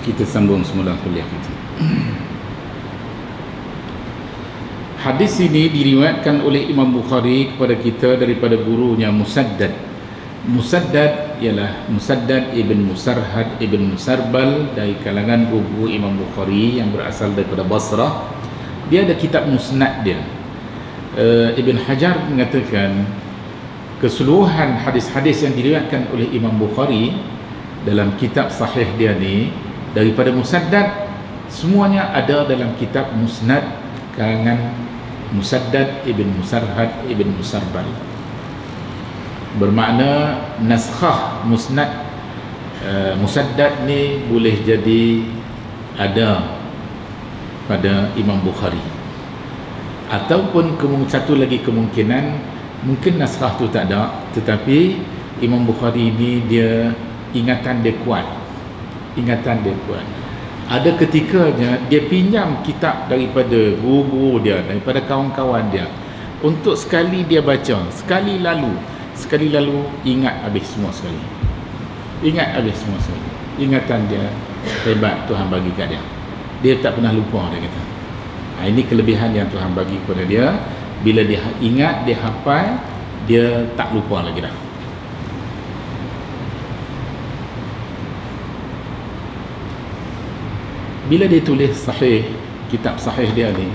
S1: kita sambung semula kuliah kita. Hadis ini diriwayatkan oleh Imam Bukhari kepada kita daripada gurunya Musaddad. Musaddad ialah Musaddad ibn Musarhad ibn Musarbal, dari kalangan guru Imam Bukhari yang berasal daripada Basrah. Dia ada kitab musnad dia. Ibn Hajar mengatakan keseluruhan hadis-hadis yang diriwayatkan oleh Imam Bukhari dalam kitab sahih dia ni daripada Musaddad, semuanya ada dalam kitab musnad kalangan Musaddad ibn Musarhad ibn Musarbal. Bermakna naskhah musnad Musaddad ni boleh jadi ada pada Imam Bukhari, ataupun satu lagi kemungkinan mungkin naskhah tu tak ada, tetapi Imam Bukhari ni dia ingatan dia kuat. Ada ketikanya dia pinjam kitab daripada guru dia, daripada kawan-kawan dia, untuk sekali dia baca, sekali lalu ingat habis semua sekali. Ingat habis semua sekali. Ingatan dia hebat Tuhan bagi kat dia. Dia tak pernah lupa, dia kata. Ini kelebihan yang Tuhan bagi kepada dia. Bila dia ingat, dia hafal, dia tak lupa lagi dah. Bila dia tulis sahih, kitab sahih dia ni,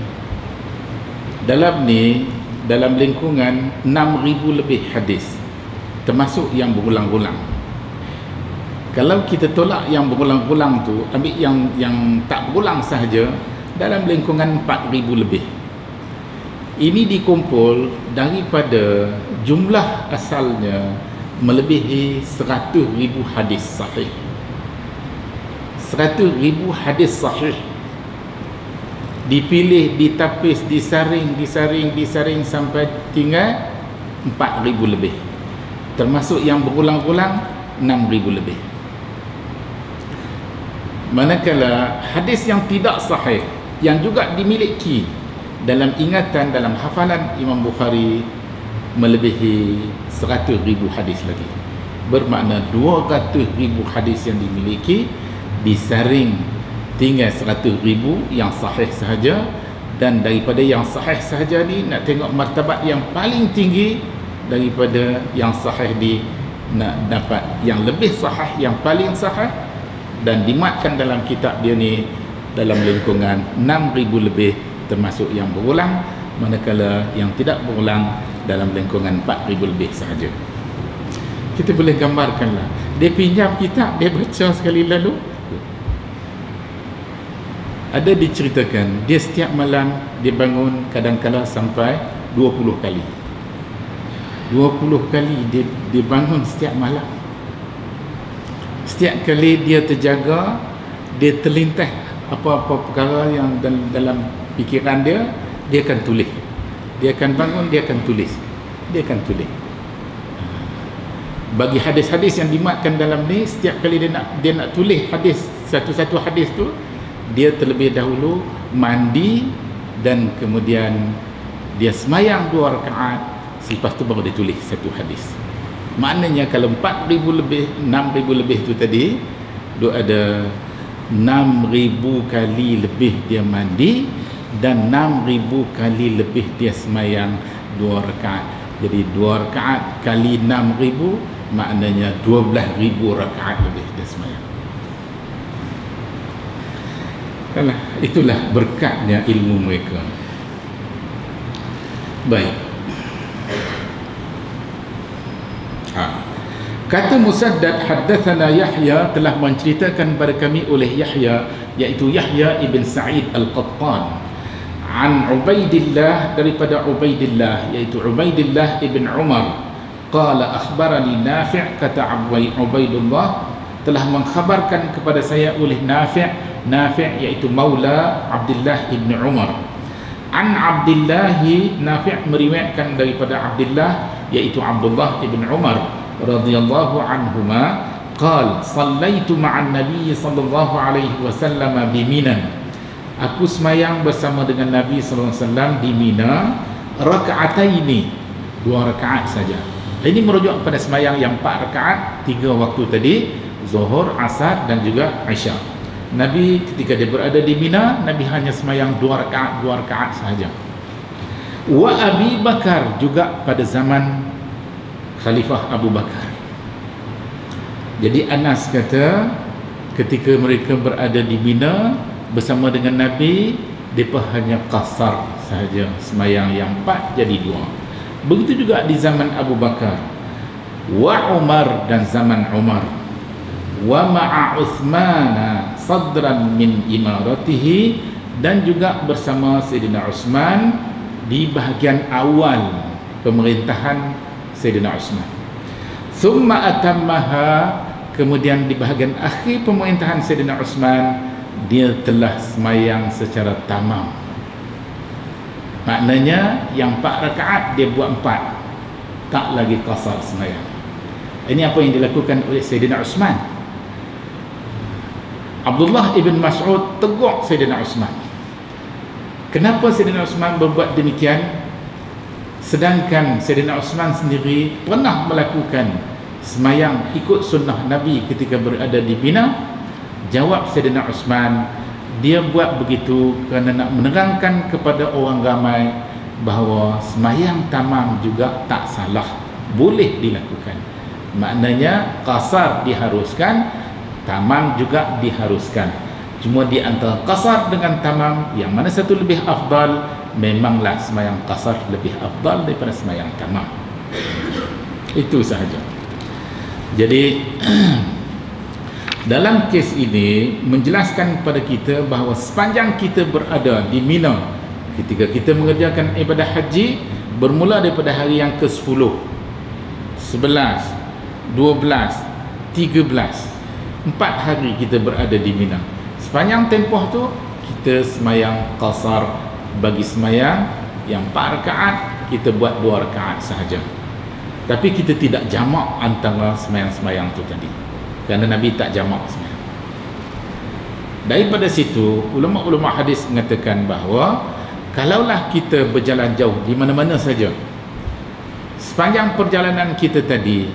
S1: dalam lingkungan 6,000 lebih hadis, termasuk yang berulang-ulang. Kalau kita tolak yang berulang-ulang tu, ambil yang tak berulang sahaja, dalam lingkungan 4,000 lebih. Ini dikumpul daripada jumlah asalnya melebihi 100,000 hadis sahih. 100,000 hadis sahih dipilih, ditapis, disaring sampai tinggal 4,000 lebih, termasuk yang berulang-ulang 6,000 lebih. Manakala hadis yang tidak sahih yang juga dimiliki dalam ingatan, dalam hafalan Imam Bukhari melebihi 100,000 hadis lagi. Bermakna 200,000 hadis yang dimiliki disaring tinggal 100,000 yang sahih sahaja. Dan daripada yang sahih sahaja ni, nak tengok martabat yang paling tinggi daripada yang sahih di, nak dapat yang lebih sahih, yang paling sahih, dan dimatkan dalam kitab dia ni dalam lingkungan 6,000 lebih, termasuk yang berulang, manakala yang tidak berulang dalam lingkungan 4,000 lebih sahaja. Kita boleh gambarkanlah, dia pinjam kitab, dia baca sekali lalu. Ada diceritakan dia setiap malam dia bangun kadang-kala sampai 20 kali. 20 kali dia bangun setiap malam. Setiap kali dia terjaga, dia terlintas apa-apa perkara yang dalam fikiran dia, dia akan tulis. Dia akan bangun, dia akan tulis. Dia akan tulis. Bagi hadis-hadis yang dimatkan dalam ni, setiap kali dia nak tulis hadis, satu-satu hadis tu, dia terlebih dahulu mandi dan kemudian dia semayang 2 rakaat, selepas tu baru dia tulis satu hadis. Maknanya kalau 4,000 lebih, 6,000 lebih tu tadi, dia ada 6,000 kali lebih dia mandi dan 6,000 kali lebih dia semayang 2 rakaat. Jadi 2 rakaat kali 6,000, maknanya 12,000 rakaat lebih dia semayang. Itulah berkatnya ilmu mereka. Baik. Kata Musaddad, haddatsana Yahya, telah menceritakan kepada kami oleh Yahya, iaitu Yahya ibn Sa'id al-Qattan, an Ubaidillah, daripada Ubaidillah, iaitu Ubaidillah ibn Umar, qala akhbarani Nafi', kata Ubaidullah telah mengkhabarkan kepada saya oleh Nafi', iaitu maula Abdullah ibn Umar. An Abdullah, Nafi' meriwayatkan daripada Abdullah, iaitu Abdullah ibn Umar radhiyallahu anhuma, qal sallaitu ma'an nabi sallallahu alaihi wasallam bi Minan, aku semayang bersama dengan Nabi sallallahu alaihi wasallam di Mina, raka'ataini, 2 rakaat saja. Ini merujuk kepada semayang yang 4 rakaat, 3 waktu tadi, Zuhur, Asar dan juga Isya. Nabi ketika dia berada di Mina, Nabi hanya semayang 2 rakaat sahaja. Wa Abi Bakar, juga pada zaman Khalifah Abu Bakar. Jadi Anas kata, ketika mereka berada di Mina bersama dengan Nabi, mereka hanya qasar sahaja, semayang yang 4 jadi 2. Begitu juga di zaman Abu Bakar, wa Umar, dan zaman Umar, wa ma'a Uthmana sadran min imaratihi, dan juga bersama Sayyidina Uthman di bahagian awal pemerintahan Sayyidina Uthman. Thumma atammaha, kemudian di bahagian akhir pemerintahan Sayyidina Uthman, dia telah semayang secara tamam. Maknanya yang 4 rakaat dia buat 4, tak lagi qasar semayang. Ini apa yang dilakukan oleh Sayyidina Uthman. Abdullah ibn Mas'ud tegur Sayyidina Uthman. Kenapa Sayyidina Uthman berbuat demikian, sedangkan Sayyidina Uthman sendiri pernah melakukan semayang ikut sunnah Nabi ketika berada di Mina? Jawab Sayyidina Uthman, dia buat begitu kerana nak menerangkan kepada orang ramai bahawa semayang tamam juga tak salah, boleh dilakukan. Maknanya qasar diharuskan, tamam juga diharuskan. Cuma di antara qasar dengan tamam, yang mana satu lebih afdal? Memanglah semayang qasar lebih afdal daripada semayang tamam. Itu sahaja. Jadi dalam kes ini menjelaskan kepada kita bahawa sepanjang kita berada di Mina ketika kita mengerjakan ibadah haji, bermula daripada hari yang ke-10, 11, 12, 13, 4 hari kita berada di Mina. Sepanjang tempoh tu kita semayang qasar. Bagi semayang yang 4 rakaat, kita buat 2 rakaat sahaja. Tapi kita tidak jamak antara semayang-semayang tu tadi, kerana Nabi tak jamak semayang. Daripada situ ulama-ulama hadis mengatakan bahawa kalaulah kita berjalan jauh di mana-mana saja, sepanjang perjalanan kita tadi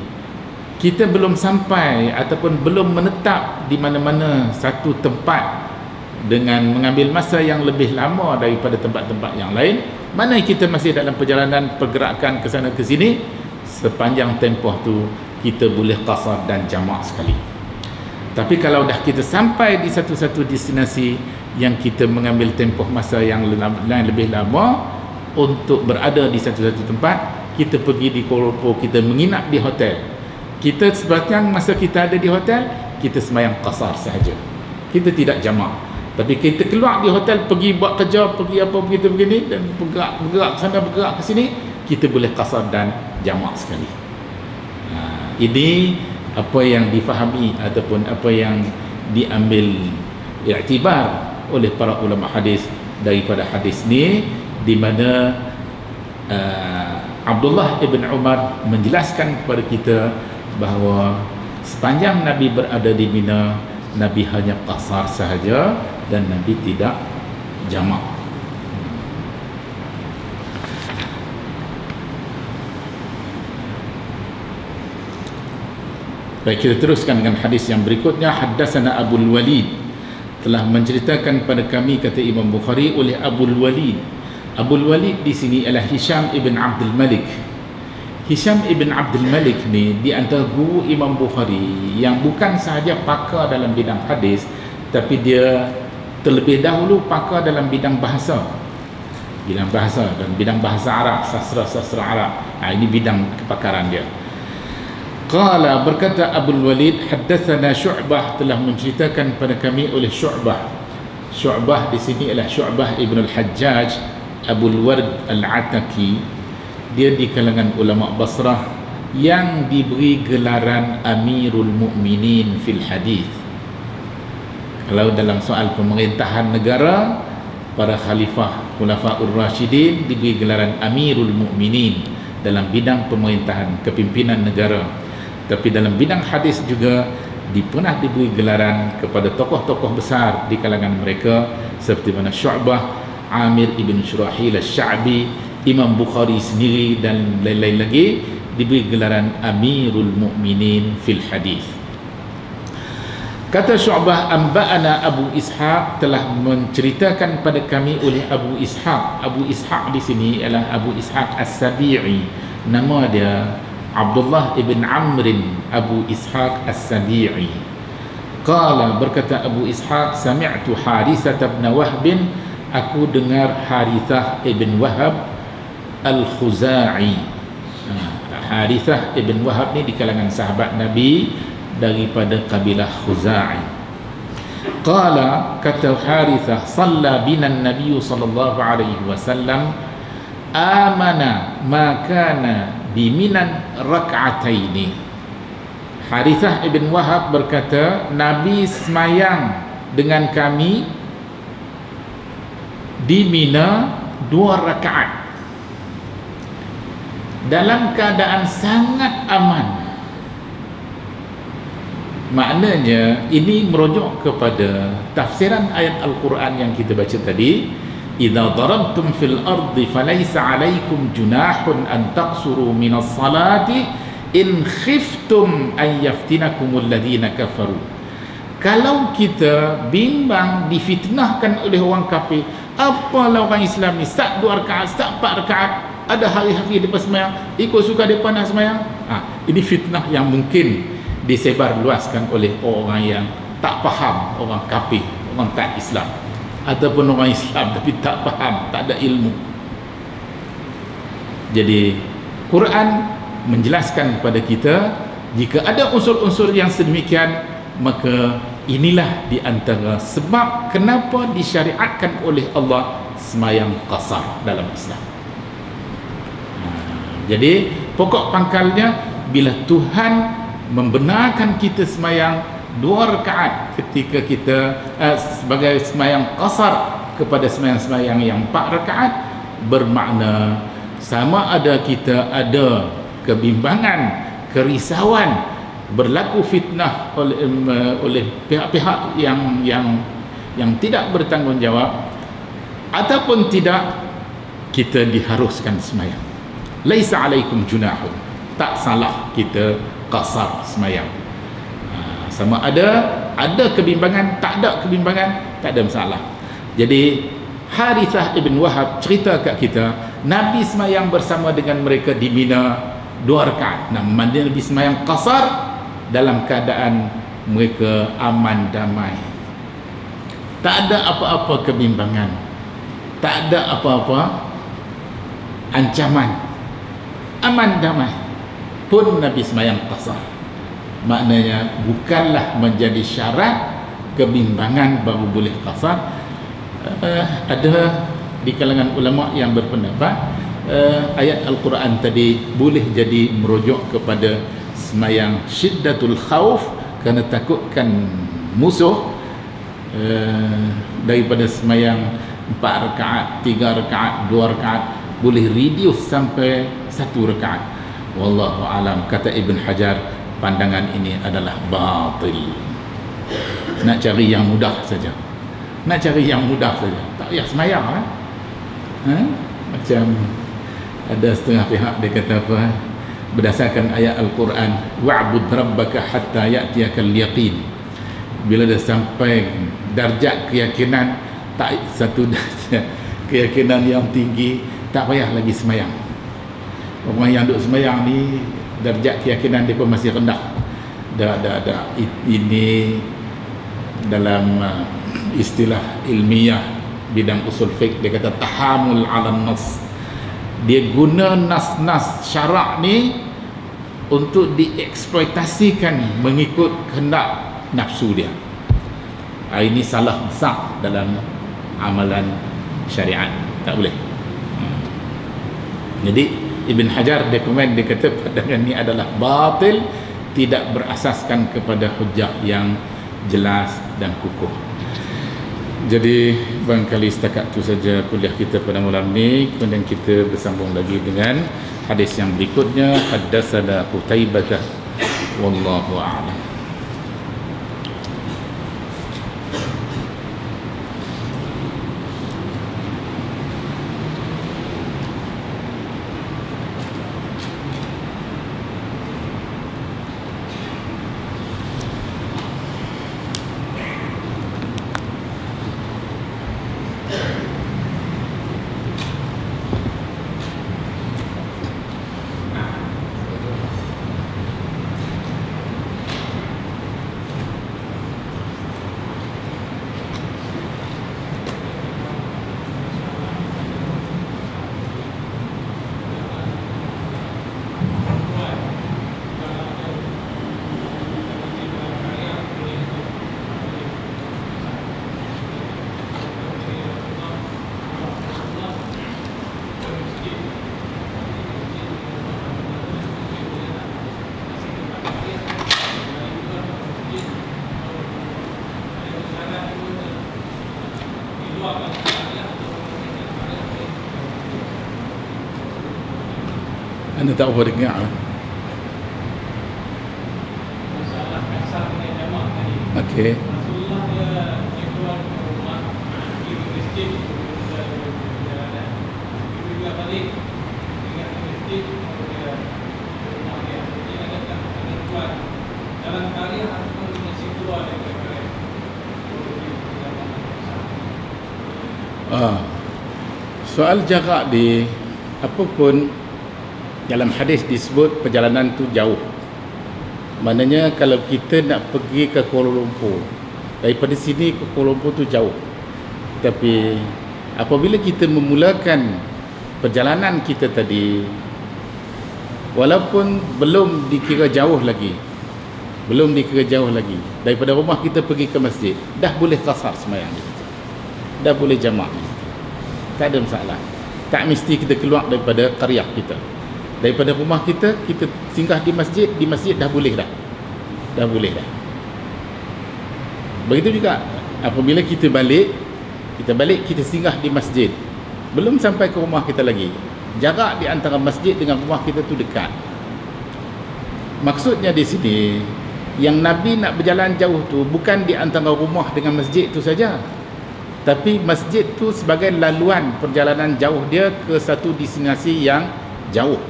S1: kita belum sampai ataupun belum menetap di mana-mana satu tempat dengan mengambil masa yang lebih lama daripada tempat-tempat yang lain, mana kita masih dalam perjalanan pergerakan ke sana ke sini, sepanjang tempoh tu kita boleh qasar dan jamak sekali. Tapi kalau dah kita sampai di satu-satu destinasi yang kita mengambil tempoh masa yang lebih lama untuk berada di satu-satu tempat, kita pergi di Kuala Lumpur, kita menginap di hotel, kita sebagian masa kita ada di hotel, kita semayang qasar sahaja, kita tidak jamak. Tapi kita keluar di hotel, pergi buat kerja, pergi apa begitu begini, dan bergerak sana, bergerak ke sini, kita boleh qasar dan jamak sekali. Ini apa yang difahami ataupun apa yang diambil iktibar oleh para ulama hadis daripada hadis ni, di mana Abdullah ibn Umar menjelaskan kepada kita bahawa sepanjang Nabi berada di Mina, Nabi hanya qasar sahaja dan Nabi tidak jamak. Baik, kita teruskan dengan hadis yang berikutnya. Haddatsana Abul Walid, telah menceritakan pada kami, kata Imam Bukhari, oleh Abul Walid. Abul Walid di sini adalah Hisham ibn Abdul Malik. Hisham ibn Abdul Malik ni di antara guru Imam Bukhari yang bukan sahaja pakar dalam bidang hadis, tapi dia terlebih dahulu pakar dalam bidang bahasa dan bidang bahasa Arab, sastra Arab. Ini bidang kepakaran dia. Qala, berkata Abul Walid, haddatsana Syu'bah, telah menceritakan pada kami oleh Syu'bah. Syu'bah di sini adalah Syu'bah ibn al-Hajjaj Abul Ward al-Ataki. Dia di kalangan ulama Basrah yang diberi gelaran Amirul Mukminin fil hadis. Kalau dalam soal pemerintahan negara, para khalifah Khulafaur Rasyidin diberi gelaran Amirul Mukminin dalam bidang pemerintahan, kepimpinan negara. Tapi dalam bidang hadis juga pernah diberi gelaran kepada tokoh-tokoh besar di kalangan mereka, seperti mana Syu'bah, Amir ibn Shurahil al-Sya'bi, Imam Bukhari sendiri, dan lain-lain lagi diberi gelaran Amirul Mukminin fil hadis. Kata Syu'bah, anba'ana Abu Ishaq, telah menceritakan pada kami oleh Abu Ishaq. Abu Ishaq di sini ialah Abu Ishaq As-Sabi'i. Nama dia Abdullah ibn Amrin Abu Ishaq As-Sabi'i. Qala, berkata Abu Ishaq, sami'tu Harithah ibn Wahb, aku dengar Harithah ibn Wahab Al-Khuza'i. Harithah ibn Wahab ni di kalangan sahabat Nabi daripada kabilah Khuza'i. Qala, kata Harithah, salla bina Nabi sallallahu alaihi wasallam amana ma kana biminan rak'ataini. Harithah ibn Wahab berkata, Nabi semayang dengan kami di Mina 2 rakaat dalam keadaan sangat aman. Maknanya ini merujuk kepada tafsiran ayat Al-Quran yang kita baca tadi, idza darabtum fil ardi falaysa 'alaikum junahun an taqsuru minas salati in khiftum an yaftinakumul ladzina kafaru. Kalau kita bimbang difitnahkan oleh orang kafir, apalah orang Islam ni sat 2 rakaat, sat 4 rakaat, ada hari-hari lepas sembahyang ikut suka depa nak sembahyang. Ini fitnah yang mungkin disebar luaskan oleh orang yang tak faham, orang kafir, orang tak Islam, ataupun orang Islam tapi tak faham, tak ada ilmu. Jadi Quran menjelaskan kepada kita, jika ada unsur-unsur yang sedemikian, maka inilah di antara sebab kenapa disyariatkan oleh Allah sembahyang qasar dalam Islam. Jadi pokok pangkalnya, bila Tuhan membenarkan kita sembahyang 2 rakaat ketika kita sebagai sembahyang qasar kepada sembahyang yang 4 rakaat, bermakna sama ada kita ada kebimbangan, kerisauan, berlaku fitnah oleh pihak-pihak yang tidak bertanggungjawab, ataupun tidak, kita diharuskan sembahyang. Laisa alaikum junahun, tak salah kita qasar sembahyang. Sama ada kebimbangan, tak ada kebimbangan, tak ada masalah. Jadi Harithah ibn Wahab cerita kat kita, Nabi sembahyang bersama dengan mereka di Mina 2 rakaat. Nabi sembahyang qasar dalam keadaan mereka aman damai, tak ada apa-apa kebimbangan, tak ada apa-apa ancaman, aman damai, pun Nabi sembahyang qasar. Maknanya bukanlah menjadi syarat kebimbangan baru boleh qasar. Ada di kalangan ulama yang berpendapat ayat Al-Quran tadi boleh jadi merujuk kepada sembahyang syiddatul khauf, kerana takutkan musuh, daripada sembahyang 4 rakaat, 3 rakaat, 2 rakaat, boleh reduce sampai 1 rakaat. Wallahu alam. Kata Ibn Hajar, pandangan ini adalah batil. Nak cari yang mudah saja, nak cari yang mudah saja, tak payah sembahyang kan? Macam ada setengah pihak dia kata apa, berdasarkan ayat Al-Quran, wa'bud rabbaka hatta ya'tiyakal yaqin, bila dah sampai darjat keyakinan, tak satu darjat keyakinan yang tinggi, tak payah lagi sembahyang. Orang yang duk sembahyang ni darjat keyakinan dia pun masih rendah. Dah ini dalam istilah ilmiah bidang usul fiqh, dia kata tahamul 'alan nas. Dia guna nas-nas syarak ni untuk dieksploitasikan mengikut kehendak nafsu dia. Ini salah besar dalam amalan syariat, tak boleh. Jadi Ibn Hajar dia komen, dia kata pandangan ni adalah batil, tidak berasaskan kepada hujah yang jelas dan kukuh. Jadi barangkali setakat itu saja kuliah kita pada malam ni. Kemudian kita bersambung lagi dengan hadis yang berikutnya. Haddatsana Qutaibah, wallahu a'lam. Anda tak apa dengar.
S2: Masalah kasar dengan
S1: Okey.
S2: Rasulullah dia keluar ke rumah, pergi ke masjid, perjalanan. Itu juga balik, ingat ke masjid, baru dia ke rumah dia. Jadi adakah ada keluar dalam karya ataupun masih keluar dari karya?
S1: Soal jarak di apapun dalam hadis disebut perjalanan tu jauh. Maknanya kalau kita nak pergi ke Kuala Lumpur, daripada sini ke Kuala Lumpur tu jauh. Tapi apabila kita memulakan perjalanan kita tadi, walaupun belum dikira jauh lagi, daripada rumah kita pergi ke masjid, dah boleh qasar sembahyang kita, dah boleh jamak, tak ada masalah. Tak mesti kita keluar daripada qaryah kita, daripada rumah kita, kita singgah di masjid dah boleh dah. Begitu juga apabila kita balik, kita singgah di masjid, belum sampai ke rumah kita lagi, jarak di antara masjid dengan rumah kita tu dekat. Maksudnya di sini, yang Nabi nak berjalan jauh tu bukan di antara rumah dengan masjid tu saja, tapi masjid tu sebagai laluan perjalanan jauh dia ke satu destinasi yang jauh.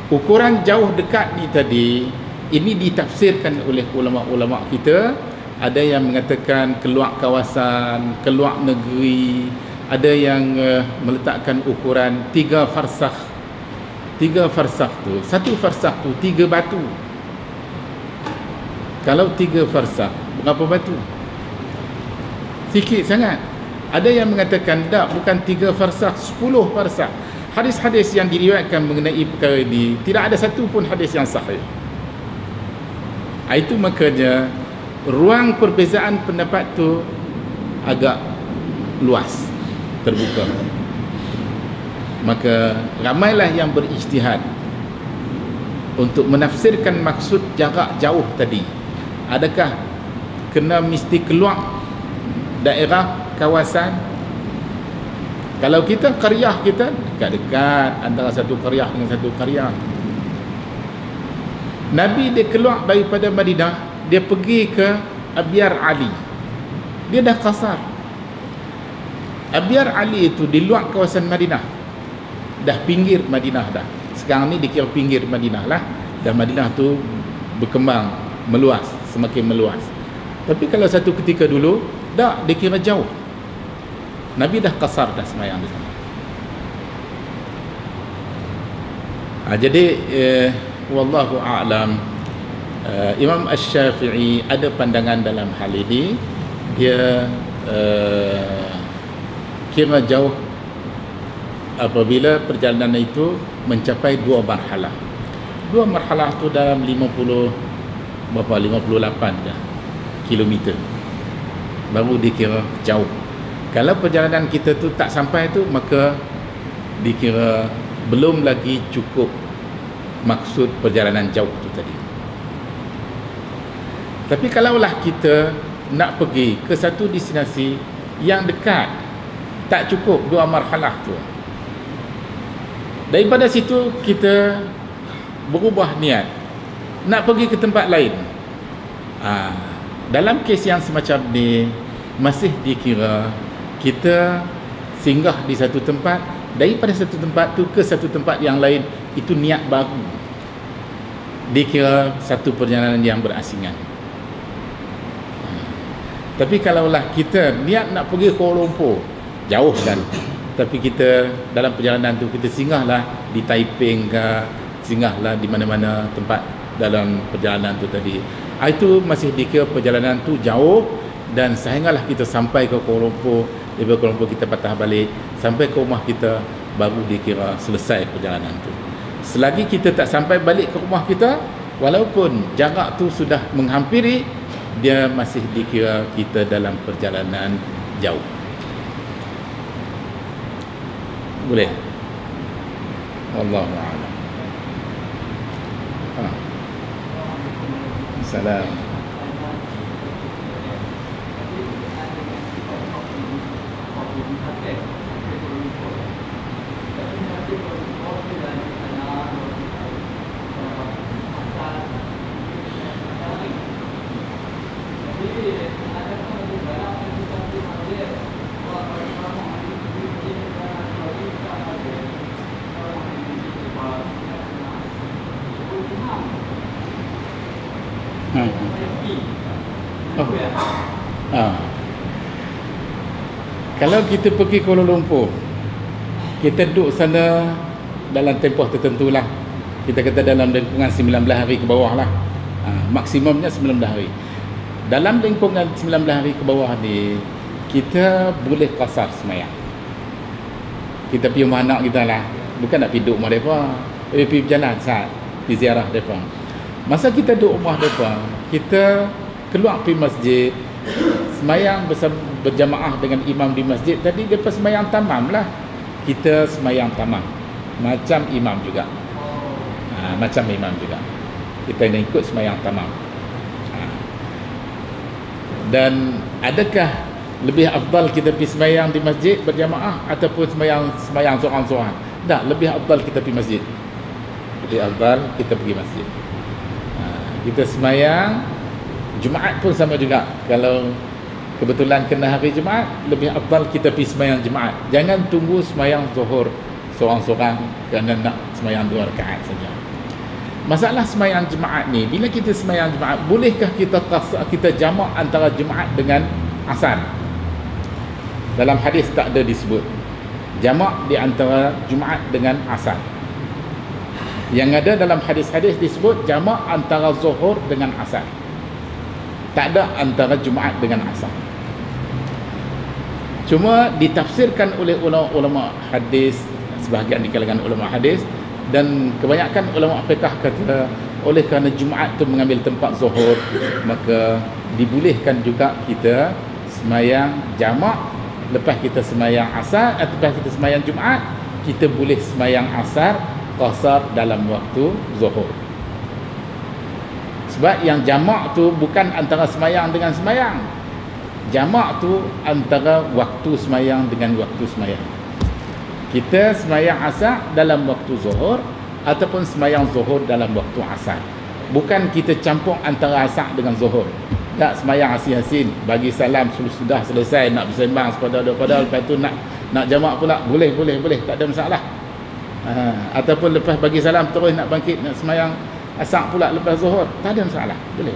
S1: Ukuran jauh dekat ni tadi, ini ditafsirkan oleh ulama-ulama kita. Ada yang mengatakan keluar kawasan, keluar negeri. Ada yang meletakkan ukuran 3 farsakh. 3 farsakh tu, satu farsakh tu 3 batu. Kalau 3 farsakh, berapa batu? Sikit sangat. Ada yang mengatakan tak, bukan 3 farsakh, 10 farsakh. Hadis-hadis yang diriwayatkan mengenai perkara ini, tidak ada satu pun hadis yang sahih. Itu makanya ruang perbezaan pendapat tu agak luas, terbuka. Maka ramailah yang berijtihad untuk menafsirkan maksud jarak jauh tadi. Adakah kena mesti keluar daerah kawasan? Kalau kita qaryah kita dekat-dekat antara satu qaryah dengan satu qaryah. Nabi dia keluar daripada Madinah, dia pergi ke Abyar Ali. Dia dah qasar. Abyar Ali itu di luar kawasan Madinah. Dah pinggir Madinah dah. Sekarang ni dikira pinggir Madinah lah. Dan Madinah tu berkembang, meluas, semakin meluas. Tapi kalau satu ketika dulu, dah dikira jauh. Nabi dah qasar dah sembahyang di sana. Jadi wallahu a'lam, Imam Asy-Syafi'i ada pandangan dalam hal ini. Dia kira jauh apabila perjalanan itu mencapai 2 marhalah. 2 marhalah tu dalam 58 dah kilometer baru dikira jauh. Kalau perjalanan kita tu tak sampai tu, maka dikira belum lagi cukup maksud perjalanan jauh tu tadi. Tapi kalaulah kita nak pergi ke satu destinasi yang dekat, tak cukup 2 marhalah tu, daripada situ kita berubah niat nak pergi ke tempat lain. Dalam kes yang semacam ni, masih dikira kita singgah di satu tempat, daripada satu tempat tu ke satu tempat yang lain, itu niat baru, dikira satu perjalanan yang berasingan. Tapi kalaulah kita niat nak pergi Kuala Lumpur, jauh kan, tapi kita dalam perjalanan tu kita singgahlah di Taiping ke, singgahlah di mana-mana tempat dalam perjalanan tu tadi, itu masih dikira perjalanan tu jauh. Dan sehinggalah kita sampai ke Kuala Lumpur, daripada Kuala Lumpur kita patah balik sampai ke rumah kita, baru dikira selesai perjalanan tu. Selagi kita tak sampai balik ke rumah kita, walaupun jarak tu sudah menghampiri, dia masih dikira kita dalam perjalanan jauh. Boleh? Wallahu a'lam. Assalamualaikum. Ha. Oh. Ha. Kalau kita pergi Kuala Lumpur, kita duduk sana dalam tempoh tertentu lah. Kita kata dalam lingkungan 19 hari ke bawah lah. Maksimumnya 19 hari. Dalam lingkungan 19 hari ke bawah ni, kita boleh qasar semayang. Kita pergi rumah anak kita lah. Bukan nak pergi duduk rumah mereka. Pergi berjalan saat pergi ziarah mereka. Masa kita duduk rumah mereka, kita keluar pergi masjid, semayang berjamaah dengan imam di masjid. Tadi mereka semayang tamam lah. Kita semayang tamam. Macam imam juga. Macam imam juga. Kita nak ikut semayang tamam. Dan adakah lebih afdal kita pergi semayang di masjid berjamaah ataupun semayang seorang-seorang? Tak, lebih afdal kita pergi masjid. Lebih afdal kita pergi masjid. Kita semayang Jumaat pun sama juga. Kalau kebetulan kena hari Jumaat, lebih afdal kita pergi semayang Jumaat. Jangan tunggu semayang Zuhur seorang-seorang kerana nak semayang 2 rakaat saja. Masalah semayang Jumaat ni, bila kita semayang Jumaat, bolehkah kita jamak antara Jumaat dengan Asar? Dalam hadis tak ada disebut jamak di antara Jumaat dengan Asar. Yang ada dalam hadis-hadis disebut jamak antara Zuhur dengan Asar. Tak ada antara Jumaat dengan Asar. Cuma ditafsirkan oleh ulama hadis, sebahagian di kalangan ulama hadis, dan kebanyakan ulama fiqh kata oleh kerana Jumaat tu mengambil tempat Zuhur, maka dibolehkan juga kita semayang jamak. Lepas kita semayang Asar, lepas kita semayang Jumaat, kita boleh semayang Asar qasar dalam waktu Zuhur. Sebab yang jamak tu bukan antara semayang dengan semayang. Jamak tu antara waktu semayang dengan waktu semayang. Kita semayang Asar dalam waktu Zuhur ataupun semayang Zuhur dalam waktu Asar. Bukan kita campur antara Asar dengan Zuhur. Tak, semayang asin-asin, bagi salam sudah selesai, nak bersembang sepada-pada, lepas tu nak jamak pula, boleh, tak ada masalah. Ataupun lepas bagi salam terus nak bangkit, nak semayang Asar pula lepas Zuhur, tak ada masalah, boleh.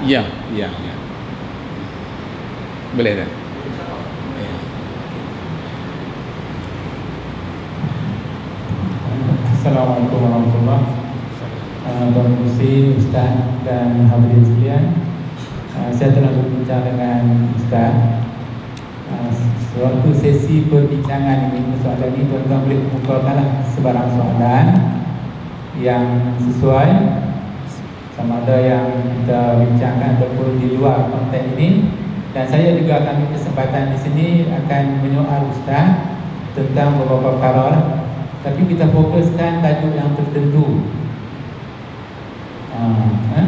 S1: Ya. Boleh tak?
S3: Assalamualaikum warahmatullahi wabarakatuh. Tuan Musi, Ustaz dan hadirin sekalian, saya telah berbincang dengan Ustaz. Suatu sesi perbincangan ini, soalan ini tuan-tuan boleh bukakanlah sebarang soalan yang sesuai, sama ada yang kita bincangkan ataupun di luar konteks ini. Dan saya juga akan ambil kesempatan di sini akan menyoal Ustaz tentang beberapa perkara lah. Tapi kita fokuskan tajuk yang tertentu.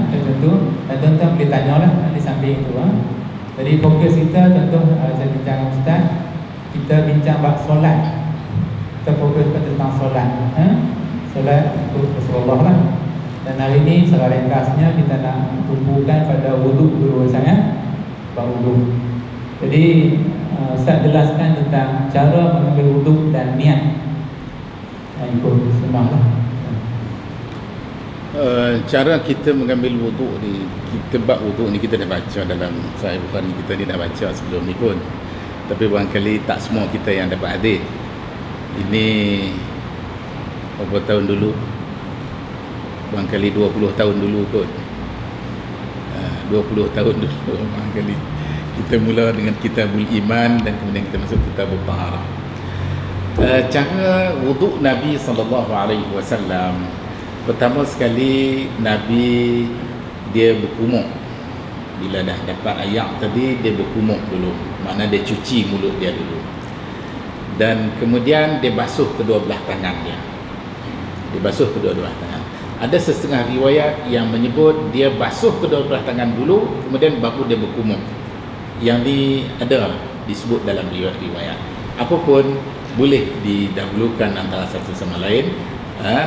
S3: Tertentu. Dan tuan-tuan boleh tanyalah di samping itu. Jadi fokus kita tentu saya bincang Ustaz, kita bincang bab solat. Kita fokuskan tentang solat. Solat untuk Rasulullah lah. Dan hari ini secara ringkasnya kita nak tumpukan pada wuduk dulu sangat. Wuduk. Jadi Ustaz jelaskan tentang cara mengambil wuduk dan niat. Ikut sunnah lah.
S1: Cara kita mengambil wuduk ni, kita bab wuduk ni kita dah baca dalam Sahih Bukhari, kita ni dah baca sebelum ni pun. Tapi barangkali tak semua kita yang dapat hadis. Ini berapa tahun dulu? Barangkali 20 tahun dulu kot. 20 tahun dulu barangkali. Kita mula dengan Kitabul Iman dan kemudian kita masuk Kitabul Taharah. Cara wuduk Nabi SAW, pertama sekali Nabi dia berkumur. Bila dah dapat ayak tadi, dia berkumur dulu, makna dia cuci mulut dia dulu. Dan kemudian dia basuh kedua belah tangan dia. Dia basuh kedua belah tangan. Ada setengah riwayat yang menyebut dia basuh kedua belah tangan dulu, kemudian baru dia berkumur. Yang ni ada disebut dalam riwayat. Apapun boleh didahulukan antara satu sama lain,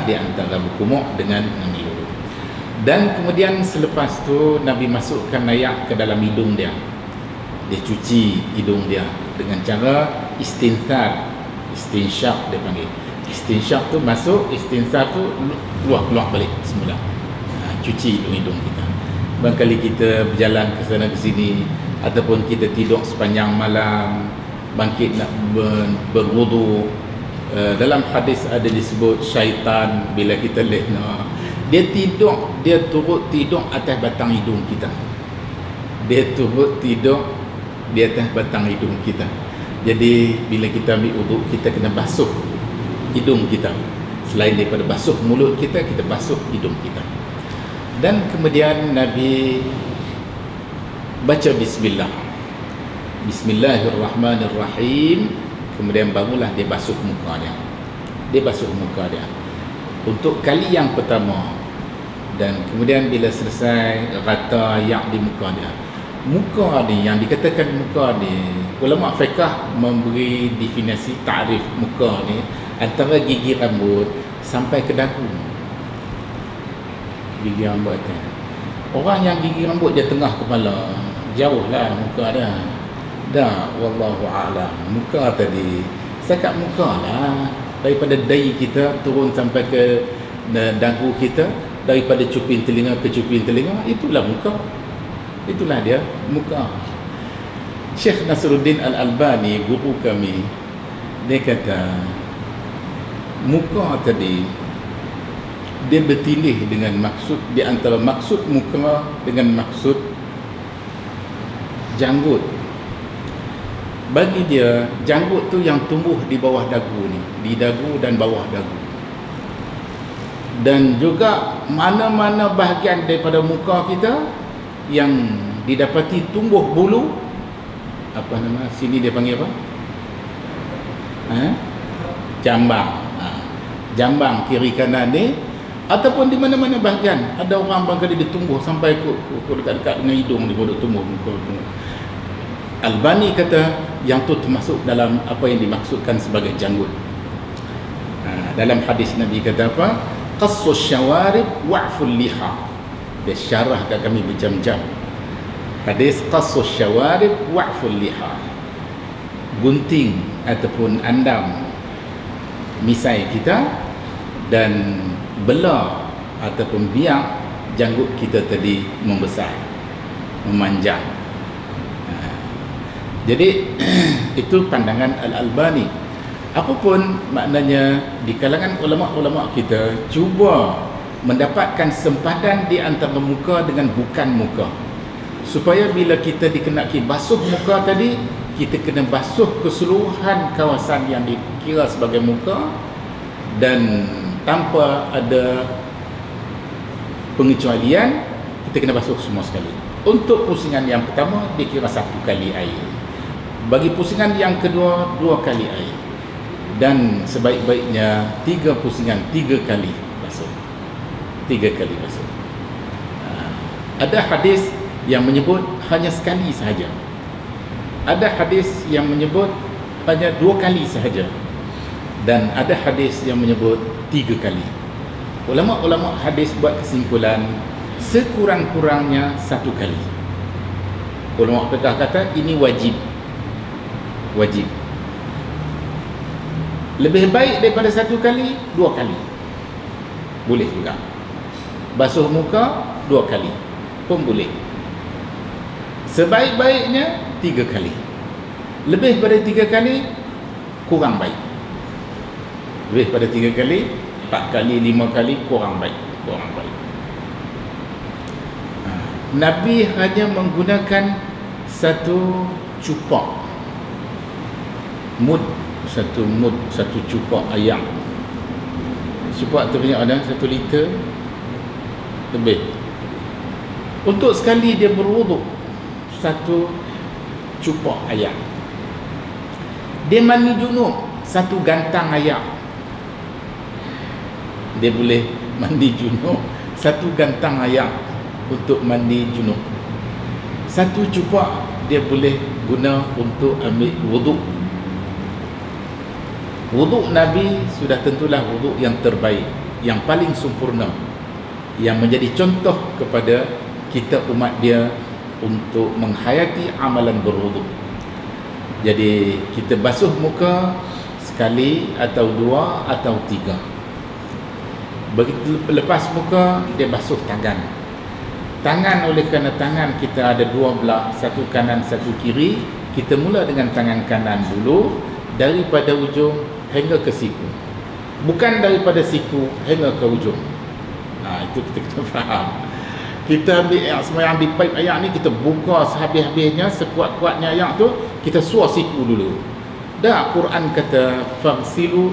S1: di antara berkumur dengan mengambil wudu. Dan kemudian selepas tu Nabi masukkan ayak ke dalam hidung dia. Dia cuci hidung dia dengan cara istinthar, istinsyaq dia panggil. Istinsyaq tu masuk, istinsar tu keluar balik semula. Cuci hidung kita. Barangkali kita berjalan ke sana ke sini ataupun kita tidur sepanjang malam, bangkit nak berwudu. Dalam hadis ada disebut syaitan bila kita lehna, dia turut tidur atas batang hidung kita. Dia turut tidur di atas batang hidung kita. Jadi bila kita ambil wudu, kita kena basuh hidung kita. Selain daripada basuh mulut kita, kita basuh hidung kita. Dan kemudian Nabi baca bismillah, Bismillahirrahmanirrahim. Kemudian barulah dia basuh muka dia. Untuk kali yang pertama. Dan kemudian bila selesai, rata air di muka dia. Muka ni, yang dikatakan muka ni, ulama fiqh memberi definisi takrif muka ni antara gigi rambut sampai ke dagu. Gigi rambut atas. Orang yang gigi rambut dia tengah kepala, jauhlah muka dia. Dah, wallahu a'lam. Muka tadi, setakat muka lah. Daripada dahi kita turun sampai ke dagu kita, daripada cuping telinga ke cuping telinga, itulah muka. Itulah dia muka. Syekh Nasruddin Al-Albani, guru kami, dia kata muka tadi dia bertilih dengan maksud, di antara maksud muka dengan maksud janggut. Bagi dia, janggut tu yang tumbuh di bawah dagu ni, di dagu dan bawah dagu. Dan juga mana-mana bahagian daripada muka kita yang didapati tumbuh bulu, apa nama sini dia panggil apa? Jambang. Jambang kiri kanan ni, ataupun di mana-mana bahagian. Ada orang barangkali dia tumbuh sampai ke dekat-dekat dengan hidung dia boleh tumbuh muka. Albani kata yang tu termasuk dalam apa yang dimaksudkan sebagai janggut. Dalam hadis Nabi kata apa? Qassus syawarib wa'ful liha. Dia syarah kat kami berjam-jam. Hadis qassus syawarib wa'ful liha. Gunting ataupun andam misai kita dan belah ataupun biang janggut kita tadi membesar, memanjang. Jadi itu pandangan Al-Albani. Apapun maknanya, di kalangan ulama-ulama kita cuba mendapatkan sempadan di antara muka dengan bukan muka, supaya bila kita dikenaki basuh muka tadi, kita kena basuh keseluruhan kawasan yang dikira sebagai muka dan tanpa ada pengecualian, kita kena basuh semua sekali. Untuk pusingan yang pertama dikira 1 kali air, bagi pusingan yang kedua 2 kali air, dan sebaik-baiknya 3 pusingan 3 kali basuh. 3 kali basuh. Ada hadis yang menyebut hanya sekali sahaja. Ada hadis yang menyebut hanya 2 kali sahaja. Dan ada hadis yang menyebut 3 kali. Ulama-ulama hadis buat kesimpulan sekurang-kurangnya 1 kali. Ulama fiqh kata ini wajib. Wajib. Lebih baik daripada 1 kali, 2 kali. Boleh juga. Basuh muka 2 kali pun boleh. Sebaik-baiknya 3 kali. Lebih pada 3 kali kurang baik. Lebih pada 3 kali, 4 kali, 5 kali kurang baik. Kurang baik. Nabi hanya menggunakan 1 cupak mud, 1 cupak ayam. Cupak tu banyak ada 1 liter lebih. Untuk sekali dia berwuduk 1 cupak ayam. Dia mandi junub 1 gantang ayam. Dia boleh mandi junub 1 gantang ayam untuk mandi junub. 1 cupak dia boleh guna untuk ambil wuduk. Wuduk Nabi sudah tentulah wuduk yang terbaik, yang paling sempurna, yang menjadi contoh kepada kita umat dia untuk menghayati amalan berwuduk. Jadi kita basuh muka sekali atau dua atau tiga. Begitu lepas muka, dia basuh tangan. Tangan, oleh kerana tangan kita ada dua belah, satu kanan satu kiri, kita mula dengan tangan kanan dulu, daripada ujung hingga ke siku, bukan daripada siku hingga ke ujung. Itu kita kena faham. Kita ambil pipe air ni, kita buka sehabis-habisnya, sekuat-kuatnya air tu, kita suar siku dulu. Dah Quran kata fagsilu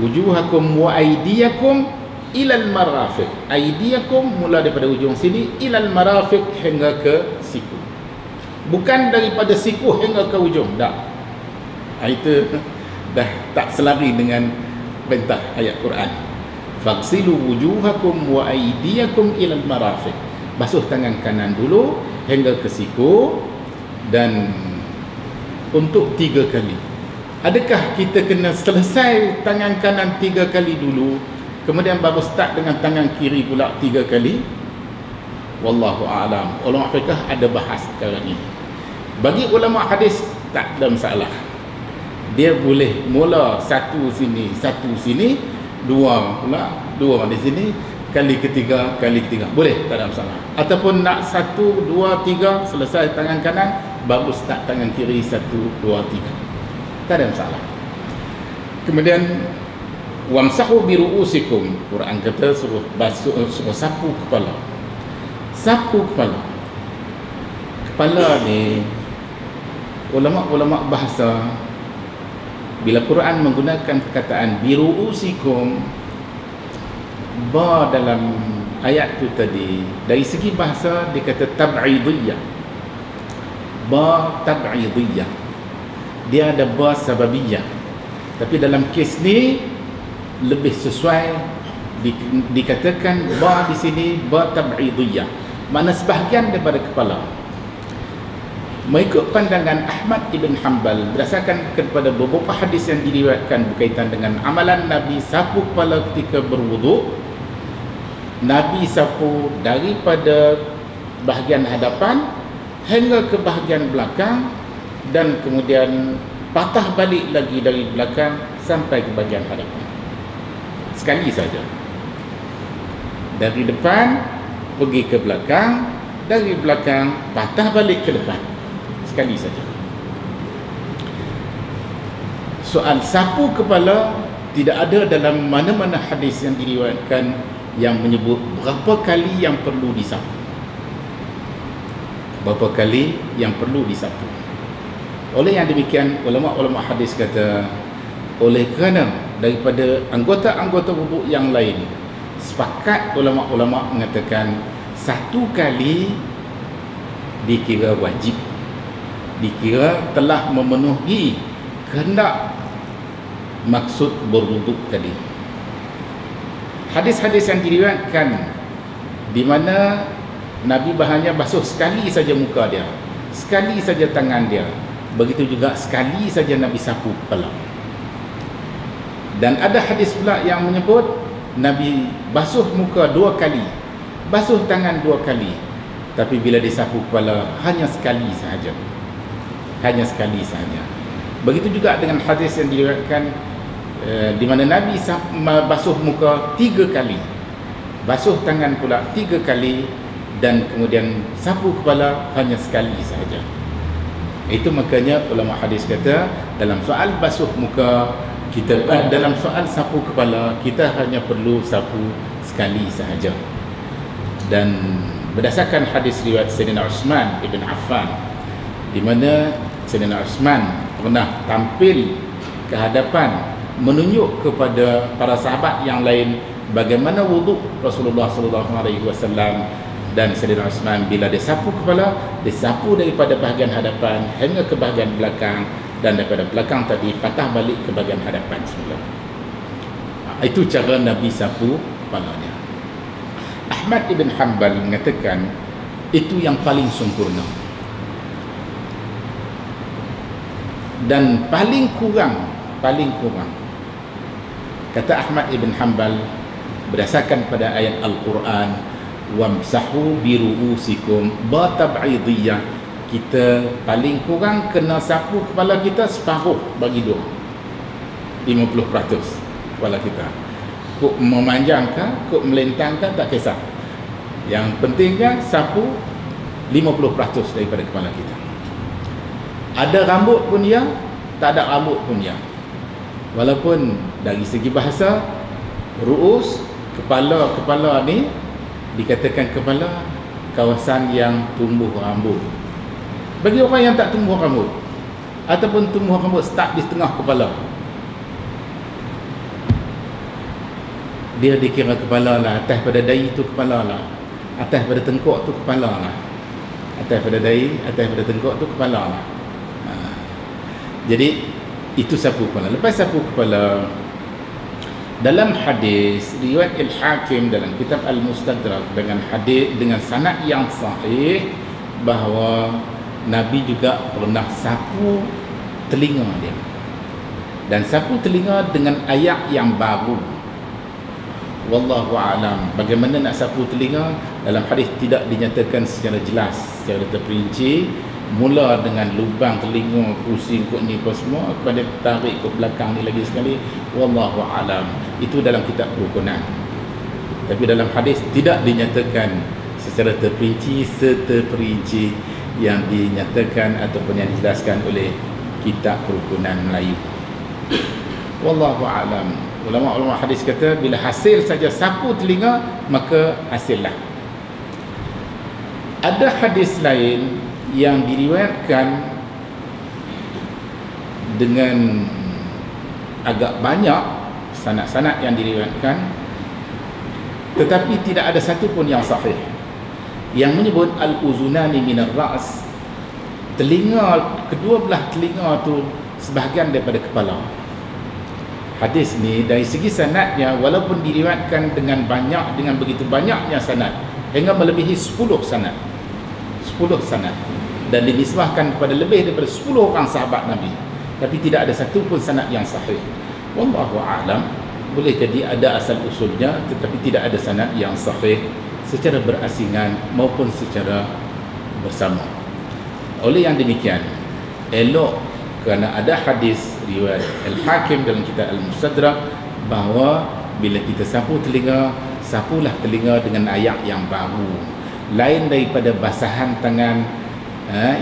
S1: wujuhakum wa aydiyakum ilal marafiq. Aydiyakum mula daripada ujung sini, ilal marafiq hingga ke siku, bukan daripada siku hingga ke ujung. Dah itu dah tak selari dengan perintah ayat Quran. Fagsilu wujuhakum wa aydiyakum ilal marafiq. Basuh tangan kanan dulu hingga ke siku, dan untuk 3 kali. Adakah kita kena selesai tangan kanan 3 kali dulu, kemudian baru start dengan tangan kiri pula 3 kali? Wallahu a'lam. Ulama fiqh ada bahas perkara ni. Bagi ulama hadis tak ada masalah. Dia boleh mula satu sini, dua pula, dua di sini, kali ketiga, boleh, tak ada masalah. Ataupun nak 1, 2, 3 selesai tangan kanan, baru start tangan kiri 1, 2, 3, tak ada masalah. Kemudian wamsahu bi ru'usikum, Quran kata suruh basuh, suruh sapu kepala. Sapu kepala ni, ulama bahasa, bila Quran menggunakan perkataan bi ru'usikum, ba dalam ayat tu tadi, dari segi bahasa dia kata tab'idiyah. Ba tab'idiyah, dia ada ba sababiyah, tapi dalam kes ni lebih sesuai dikatakan ba di sini ba tab'idiyah, makna sebahagian daripada kepala. Mengikut pandangan Ahmad ibn Hanbal, berdasarkan kepada beberapa hadis yang diriwayatkan berkaitan dengan amalan Nabi sapu kepala ketika berwuduk, Nabi sapu daripada bahagian hadapan hingga ke bahagian belakang, dan kemudian patah balik lagi dari belakang sampai ke bahagian hadapan. Sekali saja. Dari depan pergi ke belakang, dari belakang patah balik ke depan. Sekali saja. Soal sapu kepala tidak ada dalam mana-mana hadis yang diriwayatkan yang menyebut berapa kali yang perlu disapu. Berapa kali yang perlu disapu. Oleh yang demikian, ulama-ulama hadis kata, oleh kerana daripada anggota-anggota wuduk yang lain, sepakat ulama-ulama mengatakan 1 kali dikira wajib, dikira telah memenuhi kehendak maksud berwuduk tadi. Hadis-hadis yang diriwayatkan di mana Nabi hanya basuh sekali saja muka dia, sekali saja tangan dia, begitu juga sekali saja Nabi sapu kepala. Dan ada hadis pula yang menyebut Nabi basuh muka 2 kali, basuh tangan 2 kali, tapi bila disapu kepala hanya sekali sahaja, hanya sekali sahaja. Begitu juga dengan hadis yang diriwayatkan di mana Nabi basuh muka 3 kali, basuh tangan pula 3 kali, dan kemudian sapu kepala hanya sekali sahaja. Itu makanya ulama hadis kata dalam soal basuh muka kita, dalam soal sapu kepala, kita hanya perlu sapu sekali sahaja. Dan berdasarkan hadis riwayat Sayyidina Uthman ibn Affan, di mana Sayyidina Uthman pernah tampil ke hadapan menunjuk kepada para sahabat yang lain bagaimana wuduk Rasulullah SAW, dan Sayyidina Uthman bila dia sapu kepala, dia sapu daripada bahagian hadapan hingga ke bahagian belakang, dan daripada belakang tadi patah balik ke bahagian hadapan semula. Itu cara Nabi sapu kepalanya. Ahmad ibn Hanbal mengatakan itu yang paling sempurna, dan paling kurang kata Ahmad ibn Hanbal berdasarkan pada ayat Al-Quran, wamsahu bi ru'usikum ba tab'idiyah, kita paling kurang kena sapu kepala kita separuh bagi 2. 50% kepala kita. Kok memanjangkan, kok melentangkan, tak kisah. Yang pentingnya sapu 50% daripada kepala kita. Ada rambut pun ya, tak ada rambut pun ya. Walaupun dari segi bahasa, ru'us, kepala ni dikatakan kepala kawasan yang tumbuh rambut. Bagi orang yang tak tumbuh rambut ataupun tumbuh rambut start di tengah kepala, dia dikira kepala lah. Atas pada dahi tu kepala lah, atas pada tengkuk tu kepala lah, atas pada dahi, atas pada tengkuk tu kepala lah. Jadi itu sapu kepala. Lepas sapu kepala, dalam hadis riwayat Al-Hakim dalam kitab Al-Mustadrak dengan hadis dengan sanad yang sahih bahawa Nabi juga pernah sapu telinga dia, dan sapu telinga dengan ayak yang baru. Wallahu a'lam. Bagaimana nak sapu telinga, dalam hadis tidak dinyatakan secara jelas, secara terperinci. Mula dengan lubang telinga, pusing kot ni apa semua, kepada tarik ke belakang ni lagi sekali. Wallahu a'lam. Itu dalam kitab kerukunan. Tapi dalam hadis tidak dinyatakan secara terperinci seteperinci yang dinyatakan ataupun yang dijelaskan oleh kitab kerukunan Melayu. Wallahu a'lam. Ulama-ulama hadis kata bila hasil saja sapu telinga, maka hasillah. Ada hadis lain yang diriwayatkan dengan agak banyak sanad-sanad yang diriwayatkan, tetapi tidak ada satu pun yang sahih yang menyebut al-uzunani minar ra's, telinga, kedua belah telinga tu sebahagian daripada kepala. Hadis ni dari segi sanadnya, walaupun diriwayatkan dengan begitu banyaknya sanad, hingga melebihi 10 sanad, dan dinisbahkan kepada lebih daripada 10 orang sahabat Nabi, tapi tidak ada satu pun sanad yang sahih. Wallahu a'lam. Boleh jadi ada asal usulnya, tetapi tidak ada sanad yang sahih secara berasingan maupun secara bersama. Oleh yang demikian, elok kerana ada hadis riwayat Al-Hakim dalam kitab Al-Mustadrak bahawa bila kita sapu telinga, sapulah telinga dengan ayak yang baru, lain daripada basahan tangan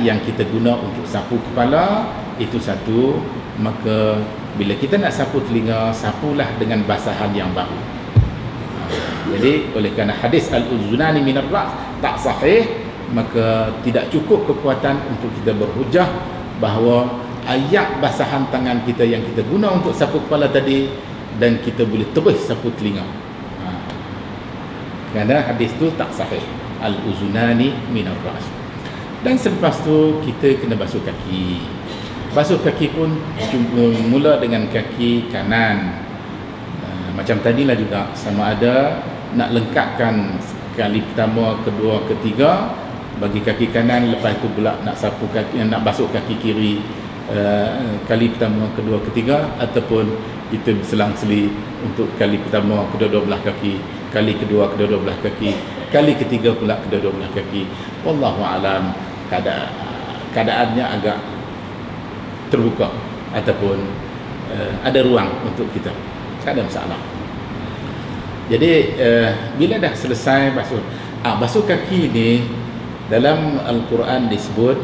S1: yang kita guna untuk sapu kepala. Itu satu. Maka bila kita nak sapu telinga, sapulah dengan basahan yang baru. Jadi oleh kerana hadis al-uzunani minar ra's tak sahih, maka tidak cukup kekuatan untuk kita berhujah bahawa ayak basahan tangan kita yang kita guna untuk sapu kepala tadi, dan kita boleh terus sapu telinga. Kerana hadis tu tak sahih, al-uzunani minar ra's. Dan selepas tu kita kena basuh kaki. Basuh kaki pun mula dengan kaki kanan. Macam tadilah juga, sama ada nak lengkapkan kali pertama, kedua, ketiga bagi kaki kanan, lepas tu pula nak sapu kaki, nak basuh kaki kiri kali pertama, kedua, ketiga, ataupun kita berselang-seli untuk kali pertama kedua-dua belah kaki, kali kedua kedua-dua belah kaki, kali ketiga pula kedua-dua belah kaki. Wallahu alam. Keadaannya agak terbuka ataupun ada ruang untuk kita, tak ada masalah. Jadi bila dah selesai basuh kaki ni, dalam Al-Quran disebut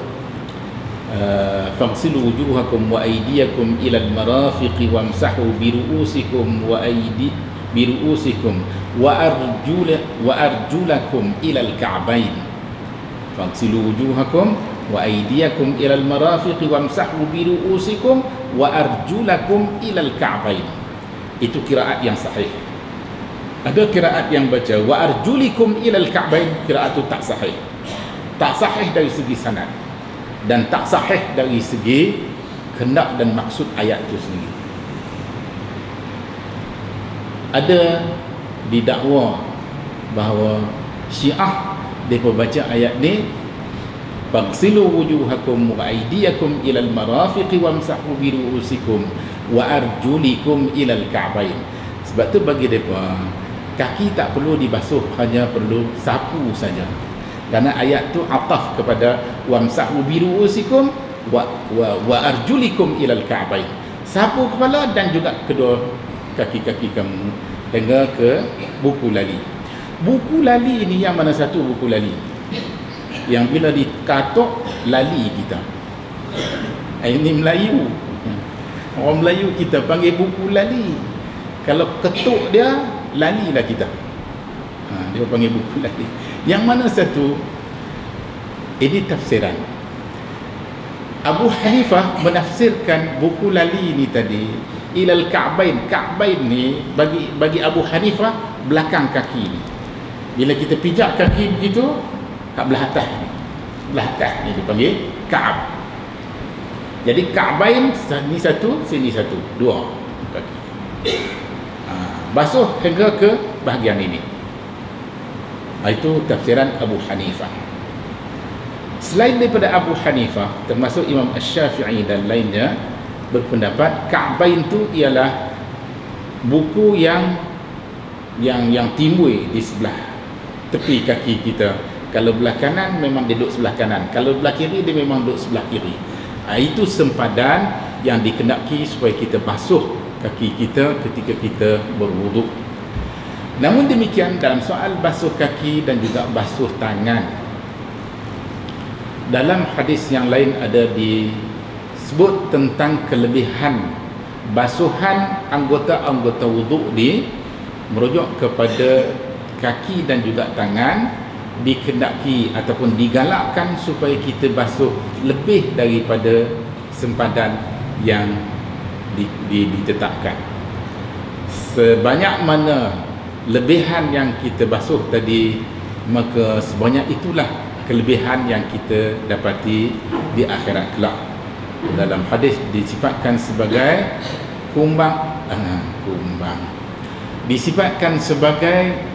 S1: faghsilu wujuhakum wa aydiyakum ila al-marafiqi wamsahu bi ru'usikum wa arjulakum ila al-ka'bayn. Faghsilu wujuhakum wa aydiyakum ila al-marafiqi wamsahu bi ru'usikum wa arjulakum ila al-ka'bayn. Itu qiraat yang sahih. Ada qiraat yang baca wa arjulikum ila al-ka'bayn, qiraat itu tak sahih. Tak sahih dari segi sanad, dan tak sahih dari segi kehendak dan maksud ayat itu sendiri. Ada didakwa bahawa Syiah mereka baca ayat ni faghsilu wujuhakum wa aydiyakum ilal marafiqi wamsahu bi ru'usikum wa arjulikum ilal ka'bayn. Sebab tu bagi mereka kaki tak perlu dibasuh, hanya perlu sapu saja. Kerana ayat tu ataf kepada wamsahu bi ru'usikum wa arjulikum ilal ka'bayn. sapu kepala dan juga kedua kaki-kaki kamu hingga ke buku lali. Buku lali ini yang mana satu buku lali? Yang bila dikatok lali kita. Ini Melayu. Orang Melayu kita panggil buku lali. Kalau ketuk dia, lalilah kita. Dia panggil buku lali. Yang mana satu? Ini tafsiran. Abu Hanifah menafsirkan buku lali ni tadi ilal ka'bain. Ka'bain ni bagi Abu Hanifah belakang kaki ni. Bila kita pijak kaki begitu, kat belah atas ni. Belah atas ni dipanggil Ka'ab. Jadi Ka'bain ni satu, sini satu, dua kaki. Basuh hingga ke bahagian ini. Itu tafsiran Abu Hanifah. Selain daripada Abu Hanifah, termasuk Imam Asy-Syafi'i dan lainnya berpendapat Ka'bain tu ialah buku yang timbul di sebelah tepi kaki kita. Kalau belah kanan memang dia duduk sebelah kanan, kalau belah kiri dia memang duduk sebelah kiri. Itu sempadan yang dikenaki supaya kita basuh kaki kita ketika kita berwuduk. Namun demikian, dalam soal basuh kaki dan juga basuh tangan, dalam hadis yang lain ada disebut tentang kelebihan basuhan anggota-anggota wuduk ni, merujuk kepada kaki dan juga tangan dikendaki ataupun digalakkan supaya kita basuh lebih daripada sempadan yang ditetapkan. Sebanyak mana lebihan yang kita basuh tadi, maka sebanyak itulah kelebihan yang kita dapati di akhirat kelak. Dalam hadis disifatkan sebagai kumbang, disifatkan sebagai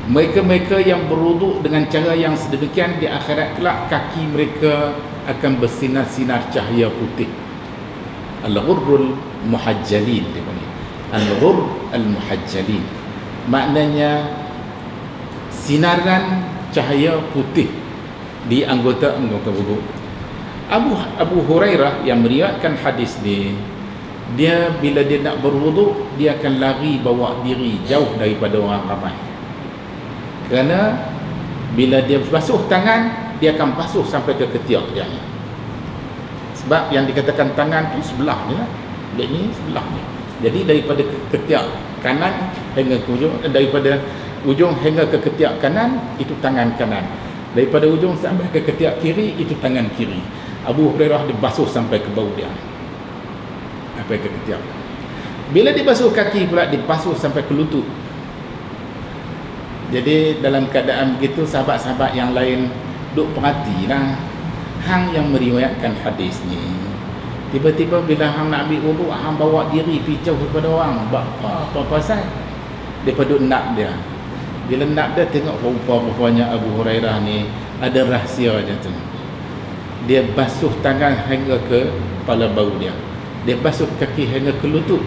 S1: mereka-mereka yang berwuduk dengan cara yang sedemikian, di akhirat kelak kaki mereka akan bersinar-sinar cahaya putih. Al-ghurrul muhajjalin dia panggil. Al-ghurr al-muhajjalin maknanya sinaran cahaya putih di anggota-anggota wuduk. Abu Hurairah yang meriwayatkan hadis ni, dia bila dia nak berwuduk, dia akan lari bawa diri jauh daripada orang ramai. Kerana bila dia basuh tangan, dia akan basuh sampai ke ketiak dia. Sebab yang dikatakan tangan tu sebelah ni lah. Dia ni sebelah ni. Jadi daripada ketiak kanan hingga ke ujung, daripada ujung hingga ke ketiak kanan, itu tangan kanan. Daripada ujung sampai ke ketiak kiri, itu tangan kiri. Abu Hurairah dia basuh sampai ke bau dia. Sampai ke ketiak. Bila dia basuh kaki pula, dia basuh sampai ke lutut. Jadi dalam keadaan begitu, sahabat-sahabat yang lain duk perhatilah hang yang meriwayatkan hadis ni. Tiba-tiba bila hang nak ambil wuduk, hang bawa diri pergi jauh daripada orang. Apa pasal? Depa duk nak dia. Bila nak dia, tengok rupa-rupanya Abu Hurairah ni ada rahsia dia tu. Dia basuh tangan hingga ke kepala bau dia. Dia basuh kaki hingga ke lutut.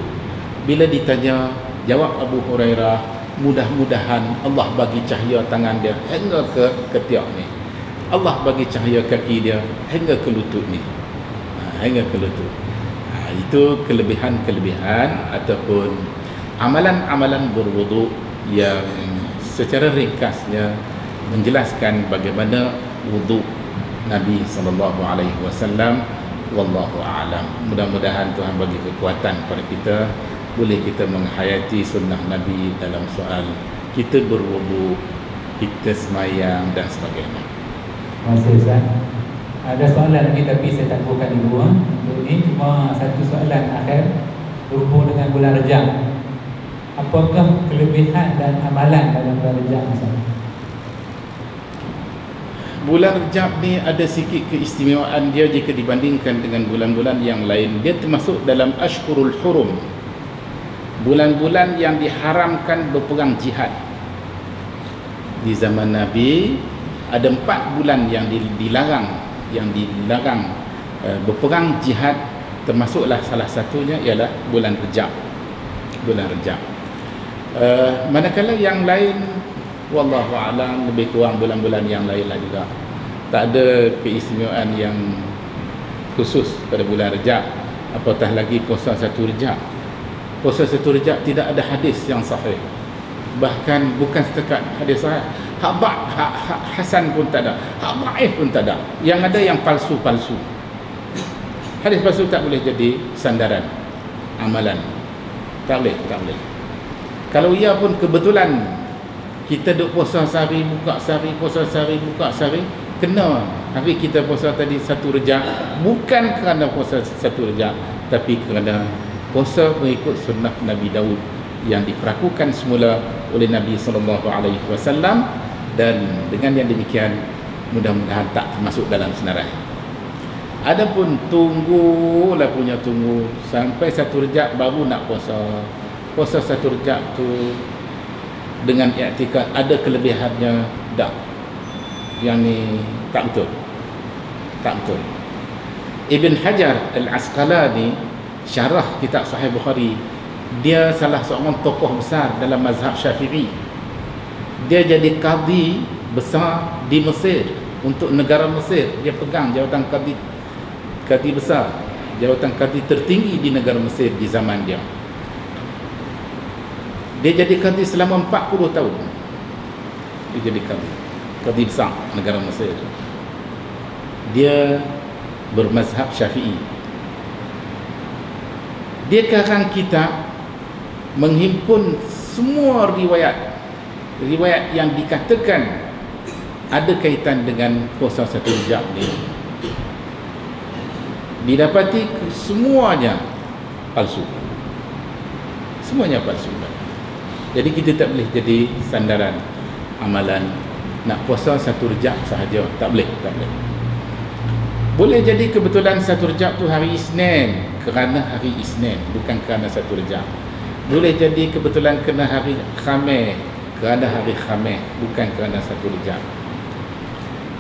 S1: Bila ditanya, jawab Abu Hurairah, mudah-mudahan Allah bagi cahaya tangan dia hingga ke ketiak ni, Allah bagi cahaya kaki dia hingga ke lutut ni, hingga ke lutut. Itu kelebihan-kelebihan ataupun amalan-amalan berwuduk yang secara ringkasnya menjelaskan bagaimana wuduk Nabi SAW. Wallahu a'lam. Mudah-mudahan Tuhan bagi kekuatan kepada kita, boleh kita menghayati sunnah Nabi dalam soal kita berwuduk, kita semayang dan sebagainya.
S3: Terima kasih Ustaz. Ada soalan lagi tapi saya tak bukan dulu. Untuk ini cuma satu soalan akhir berhubung dengan bulan Rejab. Apakah kelebihan dan amalan dalam bulan Rejab, Ustaz?
S1: Bulan Rejab ni ada sikit keistimewaan dia jika dibandingkan dengan bulan-bulan yang lain. Dia termasuk dalam Ashhurul Hurum, bulan-bulan yang diharamkan berperang jihad. Di zaman Nabi ada 4 bulan yang dilarang, berperang jihad, termasuklah salah satunya ialah bulan Rejab. Manakala yang lain, wallahu a'lam, lebih kurang bulan-bulan yang lain lah juga. Tak ada keistimewaan yang khusus pada bulan Rejab. apatah lagi puasa satu Rejab. Puasa satu Rejab tidak ada hadis yang sahih, bahkan bukan setakat hadis sahih, hak hasan pun tak ada, hak dhaif pun tak ada. Yang ada yang palsu-palsu. Hadis palsu tak boleh jadi sandaran amalan, tak boleh. Kalau ia pun kebetulan kita duk puasa sehari buka sehari, puasa sehari buka sehari, kena hari kita puasa tadi satu Rejab, bukan kerana puasa satu Rejab, tapi kerana puasa mengikut sunnah Nabi Daud yang diperakukan semula oleh Nabi SAW, dan dengan yang demikian mudah-mudahan tak termasuk dalam senarai. Adapun tunggu sampai satu Rejab baru nak puasa satu Rejab tu dengan i'tikad ada kelebihannya, tak, yang ni tak betul. Ibn Hajar Al-Asqalani syarah kitab Sahih Bukhari, dia salah seorang tokoh besar dalam mazhab Syafi'i. Dia jadi qadi besar di Mesir untuk negara Mesir. Dia pegang jawatan qadi besar, jawatan qadi tertinggi di negara Mesir di zaman dia. Dia jadi qadi selama 40 tahun. Dia jadi qadi besar negara Mesir. Dia bermazhab Syafi'i. Dia karang kitab menghimpun semua riwayat yang dikatakan ada kaitan dengan puasa satu Rejab ni. Didapati semuanya palsu. Jadi kita tak boleh jadi sandaran amalan nak puasa satu Rejab sahaja, tak boleh. Boleh jadi kebetulan satu Rejab tu hari Isnin, kerana hari Isnin, bukan kerana satu Rejab. Boleh jadi kebetulan kena hari Khamis, kerana hari Khamis, bukan kerana satu Rejab.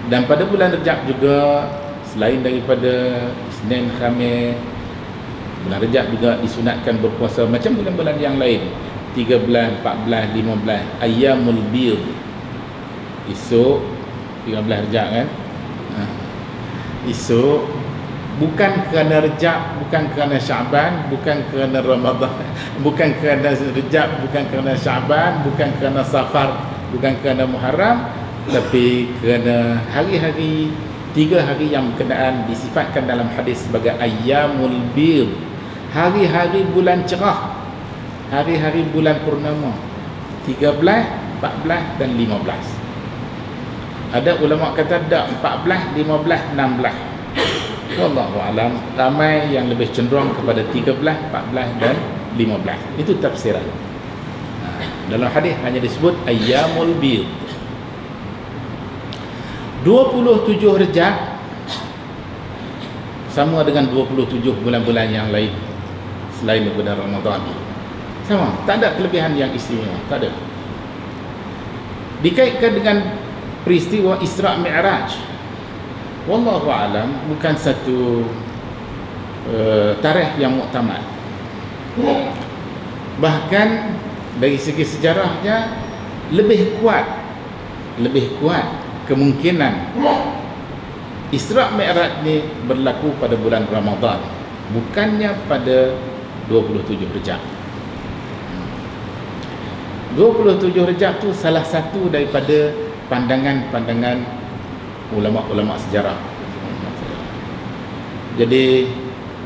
S1: Dan pada bulan Rejab juga, selain daripada Isnin, Khamis, bulan Rejab juga disunatkan berpuasa macam bulan-bulan yang lain. 13, 14, 15 Ayyamul Bid. Esok 13 Rejab kan, esok bukan kerana Rejab, bukan kerana Syaban, bukan kerana Ramadan, bukan kerana Rejab, bukan kerana Syaban, bukan kerana Safar, bukan kerana Muharram, tapi kerana hari-hari, 3 hari yang berkenaan disifatkan dalam hadis sebagai Ayyamul Bid, hari-hari bulan cerah, hari-hari bulan purnama, 13, 14 dan 15. Ada ulama kata tak 14, 15, 16. Wallahu alam, ramai yang lebih cenderung kepada 13, 14 dan 15. Itu tafsiran. Dalam hadis hanya disebut Ayyamul Bid. 27 Rejab sama dengan 27 bulan-bulan yang lain selain bulan Ramadan. Sama, tak ada kelebihan yang istimewa, tak ada. Dikaitkan dengan peristiwa Isra' Mi'raj, wallahu alam, bukan satu tarikh yang muktamad. Bahkan dari segi sejarahnya lebih kuat kemungkinan Isra' Mi'raj ni berlaku pada bulan Ramadan, bukannya pada 27 Rejab. 27 Rejab tu salah satu daripada pandangan-pandangan ulama-ulama sejarah. Jadi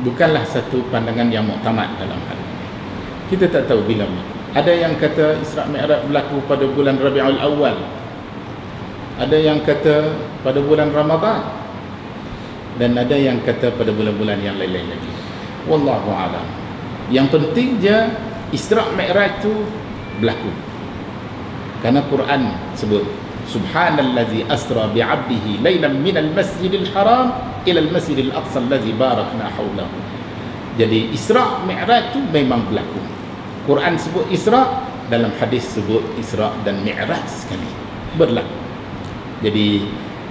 S1: bukanlah satu pandangan yang muktamad dalam hal ini. Kita tak tahu bila. Ada yang kata Isra' Mi'raj berlaku pada bulan Rabiul Awal, ada yang kata pada bulan Ramadan, dan ada yang kata pada bulan-bulan yang lain-lain lagi. Wallahu a'lam. Yang penting je Isra' Mi'raj tu berlaku. Karena Quran sebut Subhanallazi asra bi'abdihi lailan minal masjidil haram ilal masjidil aqsa allazi barakna hawlahu. Jadi Isra' Mi'raj tu memang berlaku. Quran sebut Isra', dalam hadis sebut Isra' dan Mi'raj sekali, berlaku. Jadi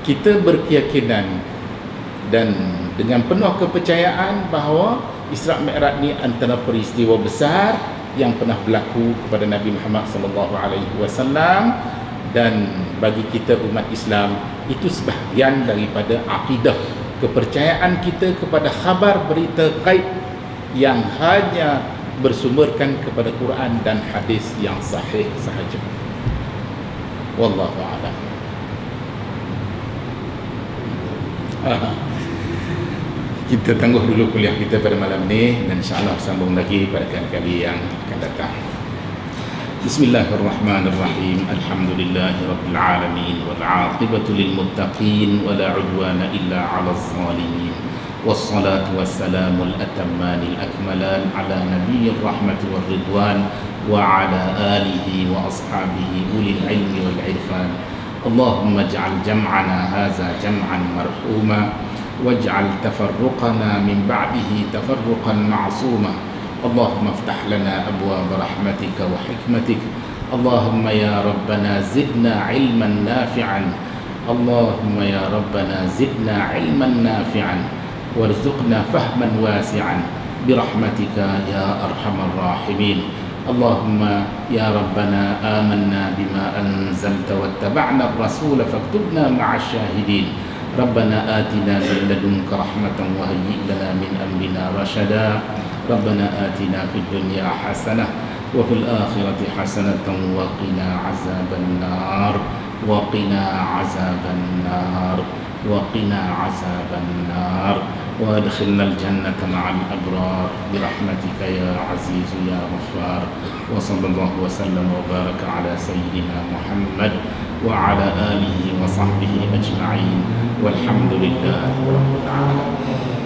S1: kita berkeyakinan dan dengan penuh kepercayaan bahawa Isra' Mi'raj ni antara peristiwa besar yang pernah berlaku kepada Nabi Muhammad SAW, dan bagi kita umat Islam itu sebahagian daripada akidah, kepercayaan kita kepada khabar berita ghaib yang hanya bersumberkan kepada Quran dan hadis yang sahih sahaja. Wallahu a'lam. Kita tangguh dulu kuliah kita pada malam ni, dan insyaAllah sambung lagi pada kali-kali yang akan datang. Bismillahirrahmanirrahim. Alhamdulillahirabbil alamin wal 'aqibatu lil muttaqin wa la 'udwana illa 'alal zalimin. Wassalatu wassalamul atammanil akmalan ala nabiyyir rahmati war ridwan wa ala alihi wa ashabihi ulil ilmi wal irfan. Allahumma ij'al jam'ana hadza jam'an marhuma waj'al tafarruqana min ba'dihi tafarruqan ma'suma. اللهم افتح لنا أبواب رحمتك وحكمتك. اللهم يا ربنا زدنا علما نافعا. اللهم يا ربنا زدنا علما نافعا وارزقنا فهما واسعا برحمتك يا أرحم الراحمين. اللهم يا ربنا آمنا بما أنزلت واتبعنا الرسول فاكتبنا مع الشاهدين. ربنا آتنا من لدنك رحمة وهيئ لنا من أمرنا رشدا. ربنا آتنا في الدنيا حسنة وفي الآخرة حسنة وقنا عذاب النار وقنا عذاب النار وقنا عذاب النار وادخلنا الجنة مع الأبرار برحمتك يا عزيز يا غفار. وصلى الله وسلم وبارك على سيدنا محمد وعلى آله وصحبه أجمعين والحمد لله رب العالمين.